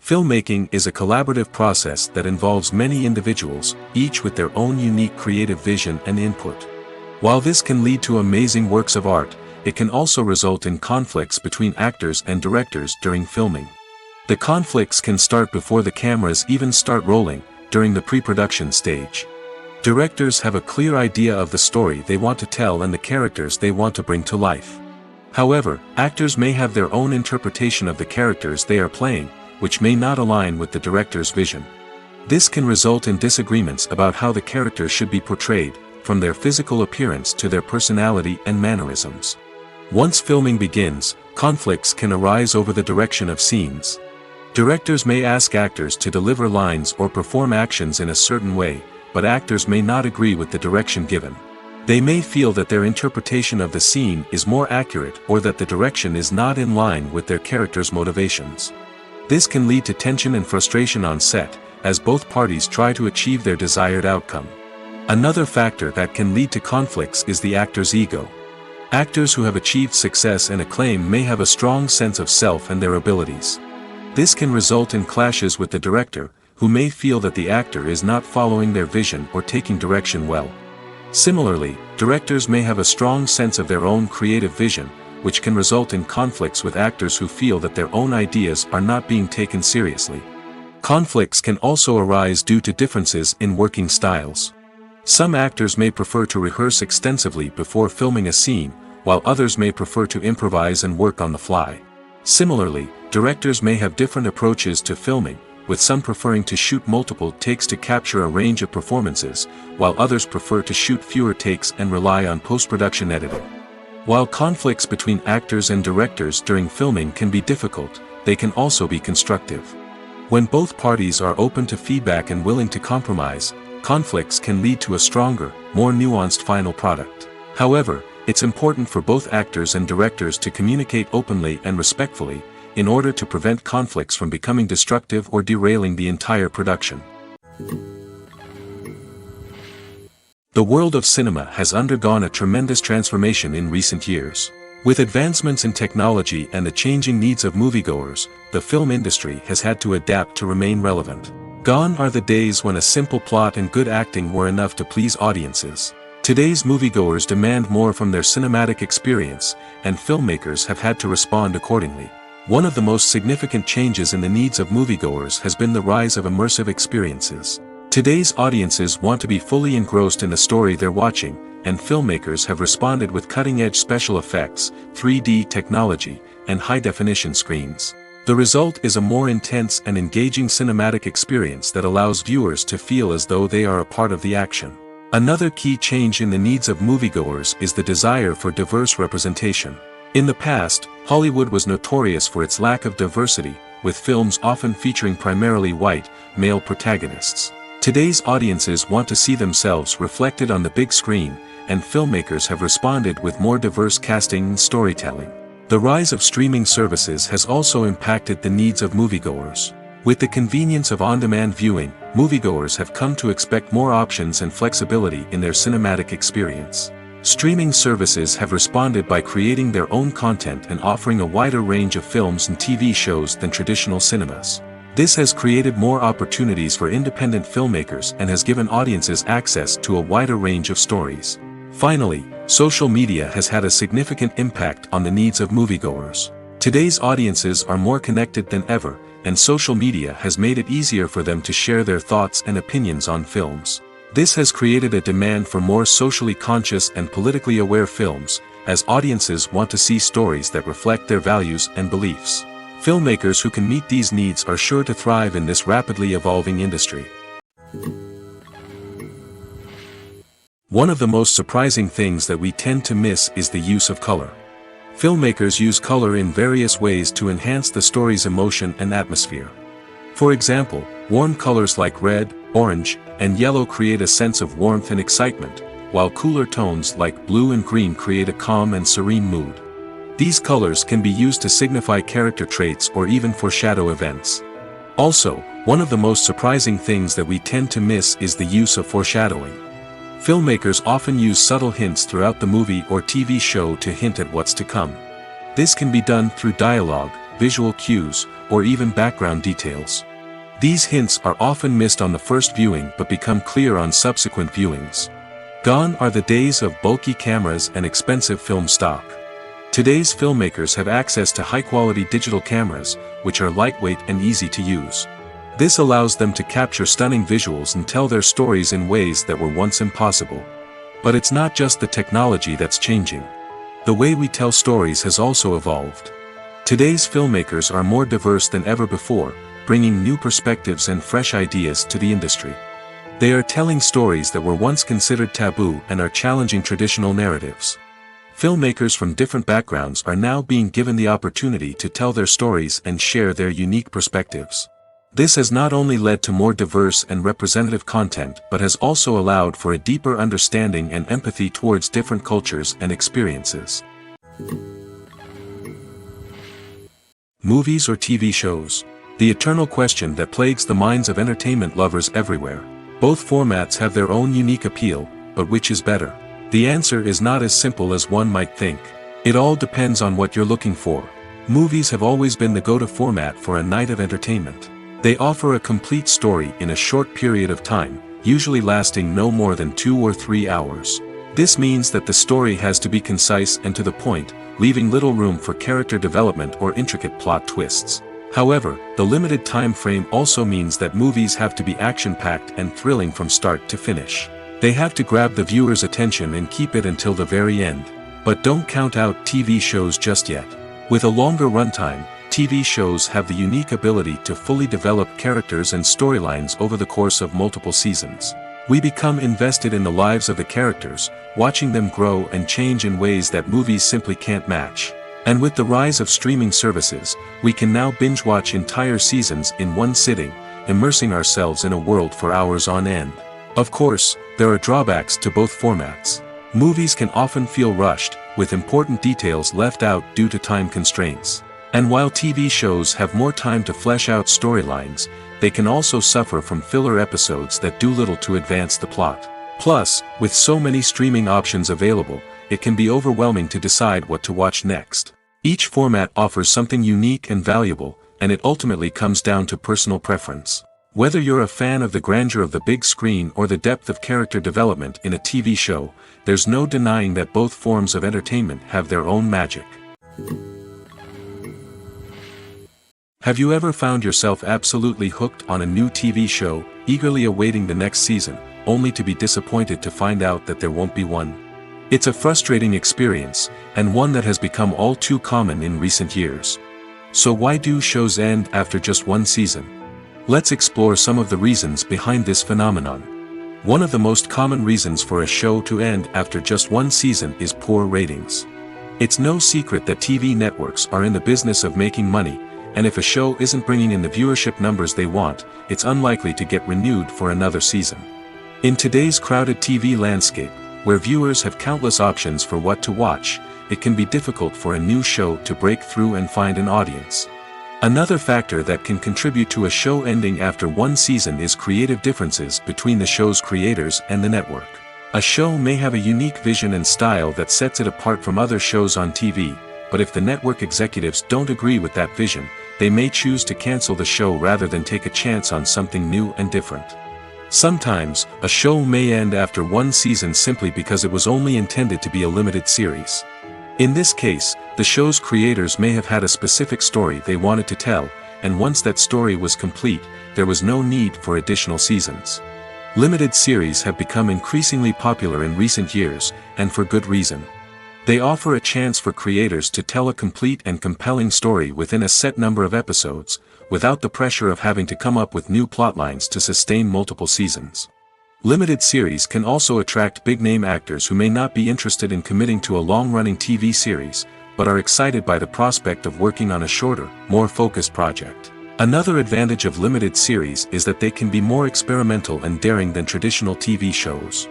Filmmaking is a collaborative process that involves many individuals, each with their own unique creative vision and input. While this can lead to amazing works of art, it can also result in conflicts between actors and directors during filming. The conflicts can start before the cameras even start rolling, during the pre-production stage. Directors have a clear idea of the story they want to tell and the characters they want to bring to life. However, actors may have their own interpretation of the characters they are playing, which may not align with the director's vision. This can result in disagreements about how the characters should be portrayed, from their physical appearance to their personality and mannerisms. Once filming begins, conflicts can arise over the direction of scenes. Directors may ask actors to deliver lines or perform actions in a certain way, but actors may not agree with the direction given. They may feel that their interpretation of the scene is more accurate or that the direction is not in line with their character's motivations. This can lead to tension and frustration on set, as both parties try to achieve their desired outcome. Another factor that can lead to conflicts is the actor's ego. Actors who have achieved success and acclaim may have a strong sense of self and their abilities. This can result in clashes with the director, who may feel that the actor is not following their vision or taking direction well. Similarly, directors may have a strong sense of their own creative vision, which can result in conflicts with actors who feel that their own ideas are not being taken seriously. Conflicts can also arise due to differences in working styles. Some actors may prefer to rehearse extensively before filming a scene, while others may prefer to improvise and work on the fly. Similarly, directors may have different approaches to filming, with some preferring to shoot multiple takes to capture a range of performances, while others prefer to shoot fewer takes and rely on post-production editing. While conflicts between actors and directors during filming can be difficult, they can also be constructive. When both parties are open to feedback and willing to compromise, conflicts can lead to a stronger, more nuanced final product. However, it's important for both actors and directors to communicate openly and respectfully, in order to prevent conflicts from becoming destructive or derailing the entire production. The world of cinema has undergone a tremendous transformation in recent years. With advancements in technology and the changing needs of moviegoers, the film industry has had to adapt to remain relevant. Gone are the days when a simple plot and good acting were enough to please audiences. Today's moviegoers demand more from their cinematic experience, and filmmakers have had to respond accordingly. One of the most significant changes in the needs of moviegoers has been the rise of immersive experiences. Today's audiences want to be fully engrossed in the story they're watching, and filmmakers have responded with cutting-edge special effects, 3D technology, and high-definition screens. The result is a more intense and engaging cinematic experience that allows viewers to feel as though they are a part of the action. Another key change in the needs of moviegoers is the desire for diverse representation. In the past, Hollywood was notorious for its lack of diversity, with films often featuring primarily white, male protagonists. Today's audiences want to see themselves reflected on the big screen, and filmmakers have responded with more diverse casting and storytelling. The rise of streaming services has also impacted the needs of moviegoers. With the convenience of on-demand viewing, moviegoers have come to expect more options and flexibility in their cinematic experience. Streaming services have responded by creating their own content and offering a wider range of films and TV shows than traditional cinemas. This has created more opportunities for independent filmmakers and has given audiences access to a wider range of stories. Finally, social media has had a significant impact on the needs of moviegoers. Today's audiences are more connected than ever, and social media has made it easier for them to share their thoughts and opinions on films. This has created a demand for more socially conscious and politically aware films, as audiences want to see stories that reflect their values and beliefs. Filmmakers who can meet these needs are sure to thrive in this rapidly evolving industry. One of the most surprising things that we tend to miss is the use of color. Filmmakers use color in various ways to enhance the story's emotion and atmosphere. For example, warm colors like red, orange, and yellow create a sense of warmth and excitement, while cooler tones like blue and green create a calm and serene mood. These colors can be used to signify character traits or even foreshadow events. Also, one of the most surprising things that we tend to miss is the use of foreshadowing. Filmmakers often use subtle hints throughout the movie or TV show to hint at what's to come. This can be done through dialogue, visual cues, or even background details. These hints are often missed on the first viewing but become clear on subsequent viewings. Gone are the days of bulky cameras and expensive film stock. Today's filmmakers have access to high-quality digital cameras, which are lightweight and easy to use. This allows them to capture stunning visuals and tell their stories in ways that were once impossible. But it's not just the technology that's changing. The way we tell stories has also evolved. Today's filmmakers are more diverse than ever before, bringing new perspectives and fresh ideas to the industry. They are telling stories that were once considered taboo and are challenging traditional narratives. Filmmakers from different backgrounds are now being given the opportunity to tell their stories and share their unique perspectives. This has not only led to more diverse and representative content but has also allowed for a deeper understanding and empathy towards different cultures and experiences. Movies or TV shows? The eternal question that plagues the minds of entertainment lovers everywhere. Both formats have their own unique appeal, but which is better? The answer is not as simple as one might think. It all depends on what you're looking for. Movies have always been the go-to format for a night of entertainment. They offer a complete story in a short period of time, usually lasting no more than 2 or 3 hours. This means that the story has to be concise and to the point, leaving little room for character development or intricate plot twists. However, the limited time frame also means that movies have to be action-packed and thrilling from start to finish. They have to grab the viewer's attention and keep it until the very end. But don't count out TV shows just yet. With a longer runtime, TV shows have the unique ability to fully develop characters and storylines over the course of multiple seasons. We become invested in the lives of the characters, watching them grow and change in ways that movies simply can't match. And with the rise of streaming services, we can now binge-watch entire seasons in one sitting, immersing ourselves in a world for hours on end. Of course, there are drawbacks to both formats. Movies can often feel rushed, with important details left out due to time constraints. And while TV shows have more time to flesh out storylines, they can also suffer from filler episodes that do little to advance the plot. Plus, with so many streaming options available, it can be overwhelming to decide what to watch next. Each format offers something unique and valuable, and it ultimately comes down to personal preference. Whether you're a fan of the grandeur of the big screen or the depth of character development in a TV show, there's no denying that both forms of entertainment have their own magic. Have you ever found yourself absolutely hooked on a new TV show, eagerly awaiting the next season, only to be disappointed to find out that there won't be one? It's a frustrating experience, and one that has become all too common in recent years. So why do shows end after just one season? Let's explore some of the reasons behind this phenomenon. One of the most common reasons for a show to end after just one season is poor ratings. It's no secret that TV networks are in the business of making money, and if a show isn't bringing in the viewership numbers they want, it's unlikely to get renewed for another season. In today's crowded TV landscape, where viewers have countless options for what to watch, it can be difficult for a new show to break through and find an audience. Another factor that can contribute to a show ending after one season is creative differences between the show's creators and the network. A show may have a unique vision and style that sets it apart from other shows on TV, but if the network executives don't agree with that vision, they may choose to cancel the show rather than take a chance on something new and different. Sometimes, a show may end after one season simply because it was only intended to be a limited series. In this case, the show's creators may have had a specific story they wanted to tell, and once that story was complete, there was no need for additional seasons. Limited series have become increasingly popular in recent years, and for good reason. They offer a chance for creators to tell a complete and compelling story within a set number of episodes, without the pressure of having to come up with new plotlines to sustain multiple seasons. Limited series can also attract big-name actors who may not be interested in committing to a long-running TV series, but are excited by the prospect of working on a shorter, more focused project. Another advantage of limited series is that they can be more experimental and daring than traditional TV shows.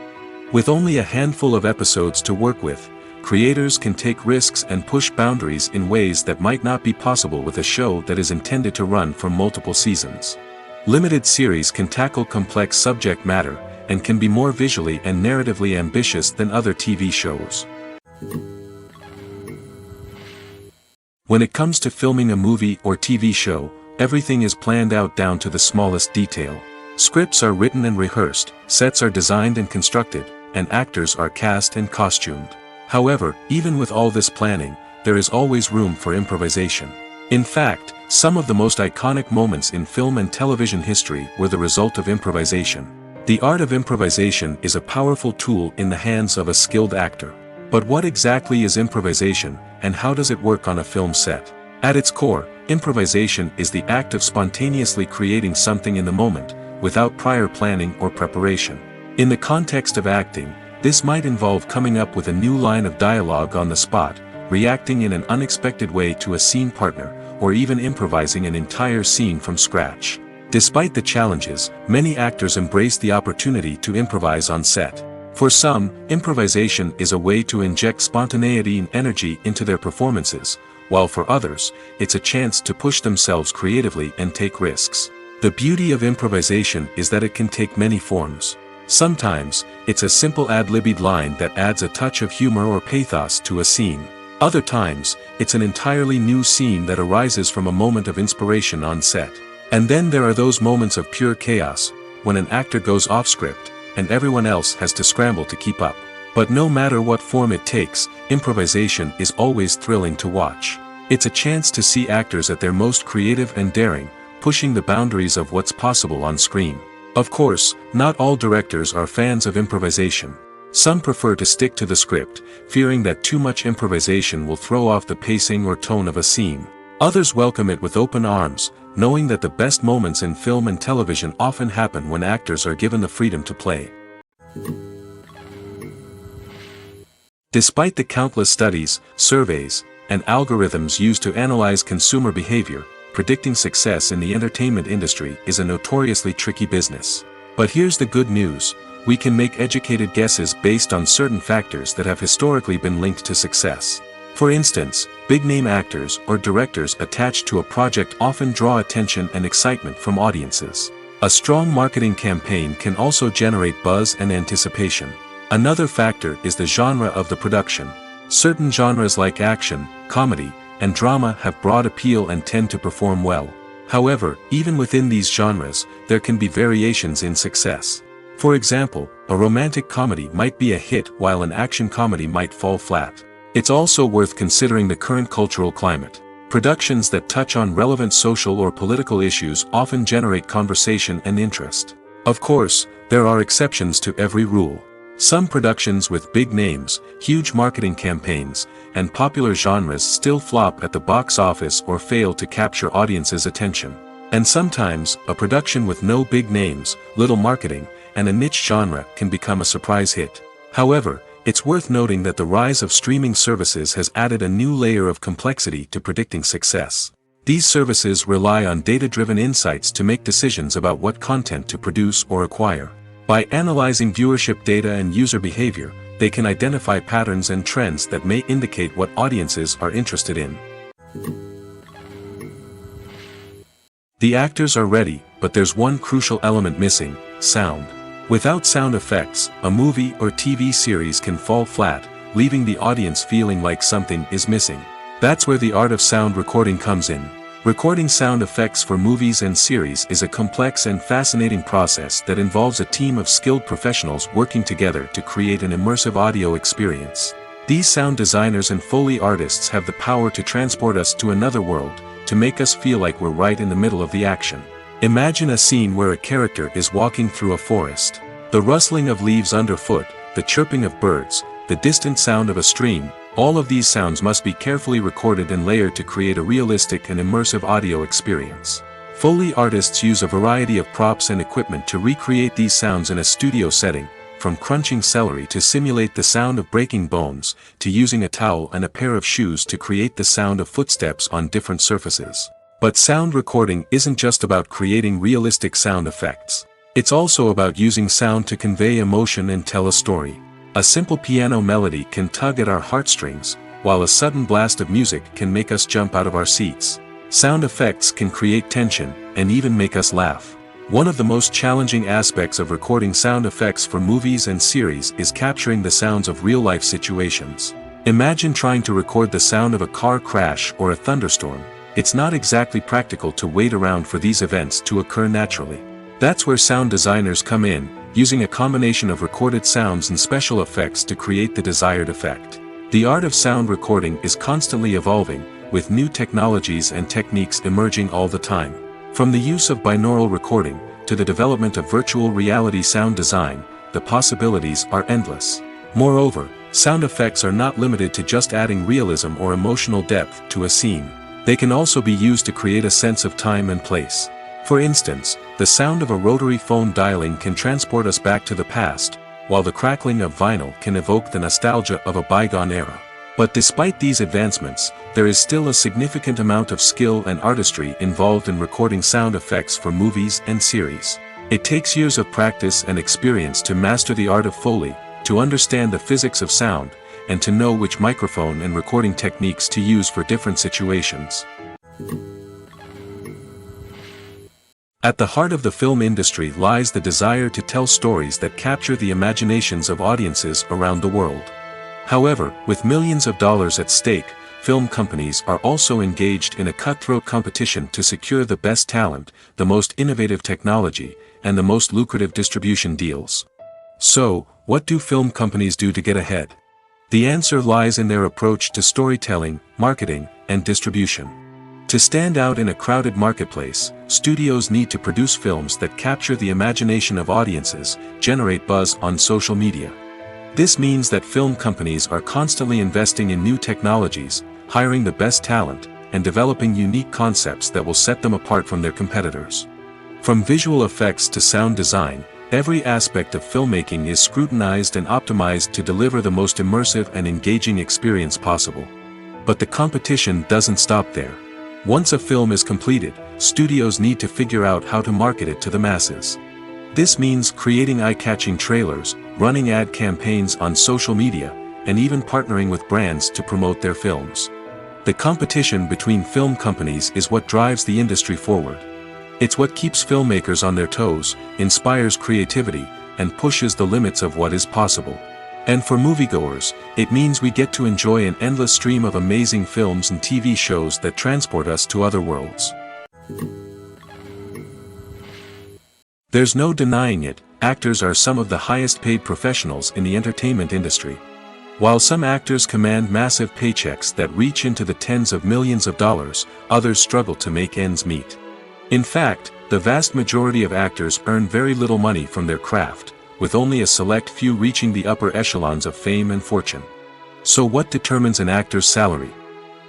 With only a handful of episodes to work with, creators can take risks and push boundaries in ways that might not be possible with a show that is intended to run for multiple seasons. Limited series can tackle complex subject matter, and can be more visually and narratively ambitious than other TV shows. When it comes to filming a movie or TV show, everything is planned out down to the smallest detail. Scripts are written and rehearsed, sets are designed and constructed, and actors are cast and costumed. However, even with all this planning, there is always room for improvisation. In fact, some of the most iconic moments in film and television history were the result of improvisation. The art of improvisation is a powerful tool in the hands of a skilled actor. But what exactly is improvisation, and how does it work on a film set? At its core, improvisation is the act of spontaneously creating something in the moment, without prior planning or preparation. In the context of acting, this might involve coming up with a new line of dialogue on the spot, reacting in an unexpected way to a scene partner, or even improvising an entire scene from scratch. Despite the challenges, many actors embrace the opportunity to improvise on set. For some, improvisation is a way to inject spontaneity and energy into their performances, while for others, it's a chance to push themselves creatively and take risks. The beauty of improvisation is that it can take many forms. Sometimes, it's a simple ad-libbed line that adds a touch of humor or pathos to a scene. Other times, it's an entirely new scene that arises from a moment of inspiration on set. And then there are those moments of pure chaos, when an actor goes off script, and everyone else has to scramble to keep up. But no matter what form it takes, improvisation is always thrilling to watch. It's a chance to see actors at their most creative and daring, pushing the boundaries of what's possible on screen. Of course, not all directors are fans of improvisation. Some prefer to stick to the script, fearing that too much improvisation will throw off the pacing or tone of a scene. Others welcome it with open arms, knowing that the best moments in film and television often happen when actors are given the freedom to play. Despite the countless studies, surveys, and algorithms used to analyze consumer behavior, predicting success in the entertainment industry is a notoriously tricky business. But here's the good news: we can make educated guesses based on certain factors that have historically been linked to success. For instance, big-name actors or directors attached to a project often draw attention and excitement from audiences. A strong marketing campaign can also generate buzz and anticipation. Another factor is the genre of the production. Certain genres like action, comedy, and drama have broad appeal and tend to perform well. However, even within these genres, there can be variations in success. For example, a romantic comedy might be a hit while an action comedy might fall flat. It's also worth considering the current cultural climate. Productions that touch on relevant social or political issues often generate conversation and interest. Of course, there are exceptions to every rule. Some productions with big names, huge marketing campaigns, and popular genres still flop at the box office or fail to capture audiences' attention. And sometimes, a production with no big names, little marketing, and a niche genre can become a surprise hit. However, it's worth noting that the rise of streaming services has added a new layer of complexity to predicting success. These services rely on data-driven insights to make decisions about what content to produce or acquire. By analyzing viewership data and user behavior, they can identify patterns and trends that may indicate what audiences are interested in. The actors are ready, but there's one crucial element missing: sound. Without sound effects, a movie or TV series can fall flat, leaving the audience feeling like something is missing. That's where the art of sound recording comes in. Recording sound effects for movies and series is a complex and fascinating process that involves a team of skilled professionals working together to create an immersive audio experience. These sound designers and Foley artists have the power to transport us to another world, to make us feel like we're right in the middle of the action. Imagine a scene where a character is walking through a forest. The rustling of leaves underfoot, the chirping of birds, the distant sound of a stream, all of these sounds must be carefully recorded and layered to create a realistic and immersive audio experience. Foley artists use a variety of props and equipment to recreate these sounds in a studio setting, from crunching celery to simulate the sound of breaking bones, to using a towel and a pair of shoes to create the sound of footsteps on different surfaces. But sound recording isn't just about creating realistic sound effects. It's also about using sound to convey emotion and tell a story. A simple piano melody can tug at our heartstrings, while a sudden blast of music can make us jump out of our seats. Sound effects can create tension, and even make us laugh. One of the most challenging aspects of recording sound effects for movies and series is capturing the sounds of real-life situations. Imagine trying to record the sound of a car crash or a thunderstorm. It's not exactly practical to wait around for these events to occur naturally. That's where sound designers come in, using a combination of recorded sounds and special effects to create the desired effect. The art of sound recording is constantly evolving, with new technologies and techniques emerging all the time. From the use of binaural recording, to the development of virtual reality sound design, the possibilities are endless. Moreover, sound effects are not limited to just adding realism or emotional depth to a scene. They can also be used to create a sense of time and place. For instance, the sound of a rotary phone dialing can transport us back to the past, while the crackling of vinyl can evoke the nostalgia of a bygone era. But despite these advancements, there is still a significant amount of skill and artistry involved in recording sound effects for movies and series. It takes years of practice and experience to master the art of Foley, to understand the physics of sound, and to know which microphone and recording techniques to use for different situations. At the heart of the film industry lies the desire to tell stories that capture the imaginations of audiences around the world. However, with millions of dollars at stake, film companies are also engaged in a cutthroat competition to secure the best talent, the most innovative technology, and the most lucrative distribution deals. So, what do film companies do to get ahead? The answer lies in their approach to storytelling, marketing, and distribution. To stand out in a crowded marketplace, studios need to produce films that capture the imagination of audiences, generate buzz on social media. This means that film companies are constantly investing in new technologies, hiring the best talent, and developing unique concepts that will set them apart from their competitors. From visual effects to sound design, every aspect of filmmaking is scrutinized and optimized to deliver the most immersive and engaging experience possible. But the competition doesn't stop there. Once a film is completed, studios need to figure out how to market it to the masses. This means creating eye-catching trailers, running ad campaigns on social media, and even partnering with brands to promote their films. The competition between film companies is what drives the industry forward. It's what keeps filmmakers on their toes, inspires creativity, and pushes the limits of what is possible. And for moviegoers, it means we get to enjoy an endless stream of amazing films and TV shows that transport us to other worlds. There's no denying it, actors are some of the highest paid professionals in the entertainment industry. While some actors command massive paychecks that reach into the tens of millions of dollars, others struggle to make ends meet. In fact, the vast majority of actors earn very little money from their craft, with only a select few reaching the upper echelons of fame and fortune. So what determines an actor's salary?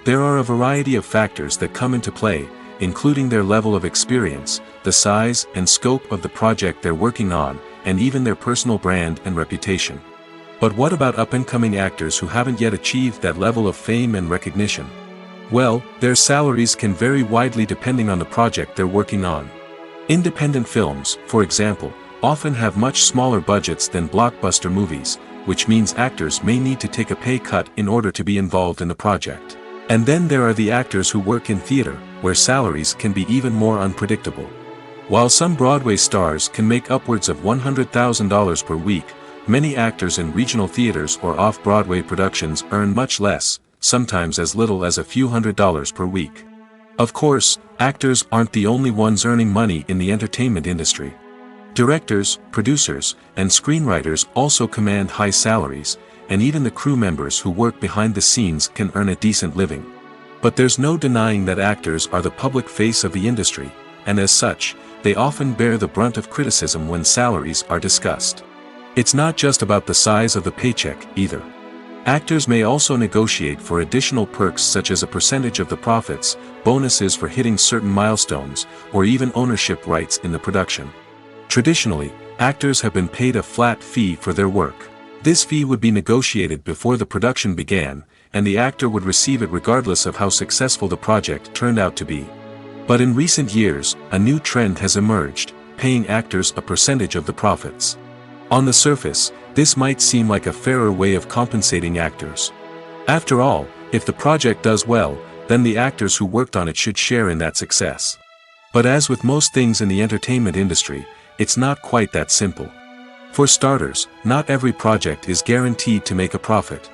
There are a variety of factors that come into play, including their level of experience, the size and scope of the project they're working on, and even their personal brand and reputation. But what about up-and-coming actors who haven't yet achieved that level of fame and recognition? Well, their salaries can vary widely depending on the project they're working on. Independent films, for example, often have much smaller budgets than blockbuster movies, which means actors may need to take a pay cut in order to be involved in the project. And then there are the actors who work in theater, where salaries can be even more unpredictable. While some Broadway stars can make upwards of $100,000 per week, many actors in regional theaters or off-Broadway productions earn much less, sometimes as little as a few $100s per week. Of course, actors aren't the only ones earning money in the entertainment industry. Directors, producers, and screenwriters also command high salaries, and even the crew members who work behind the scenes can earn a decent living. But there's no denying that actors are the public face of the industry, and as such, they often bear the brunt of criticism when salaries are discussed. It's not just about the size of the paycheck, either. Actors may also negotiate for additional perks such as a percentage of the profits, bonuses for hitting certain milestones, or even ownership rights in the production. Traditionally, actors have been paid a flat fee for their work. This fee would be negotiated before the production began, and the actor would receive it regardless of how successful the project turned out to be. But in recent years, a new trend has emerged, paying actors a percentage of the profits. On the surface, This might seem like a fairer way of compensating actors. After all, if the project does well, then the actors who worked on it should share in that success. But as with most things in the entertainment industry, it's not quite that simple. For starters, not every project is guaranteed to make a profit.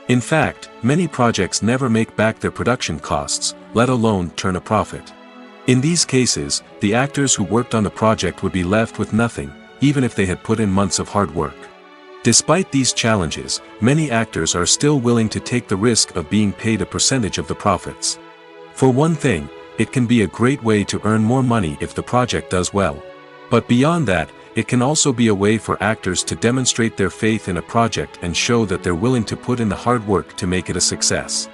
In fact, many projects never make back their production costs, let alone turn a profit. In these cases, the actors who worked on the project would be left with nothing, even if they had put in months of hard work. Despite these challenges, many actors are still willing to take the risk of being paid a percentage of the profits. For one thing, it can be a great way to earn more money if the project does well. But beyond that, it can also be a way for actors to demonstrate their faith in a project and show that they're willing to put in the hard work to make it a success.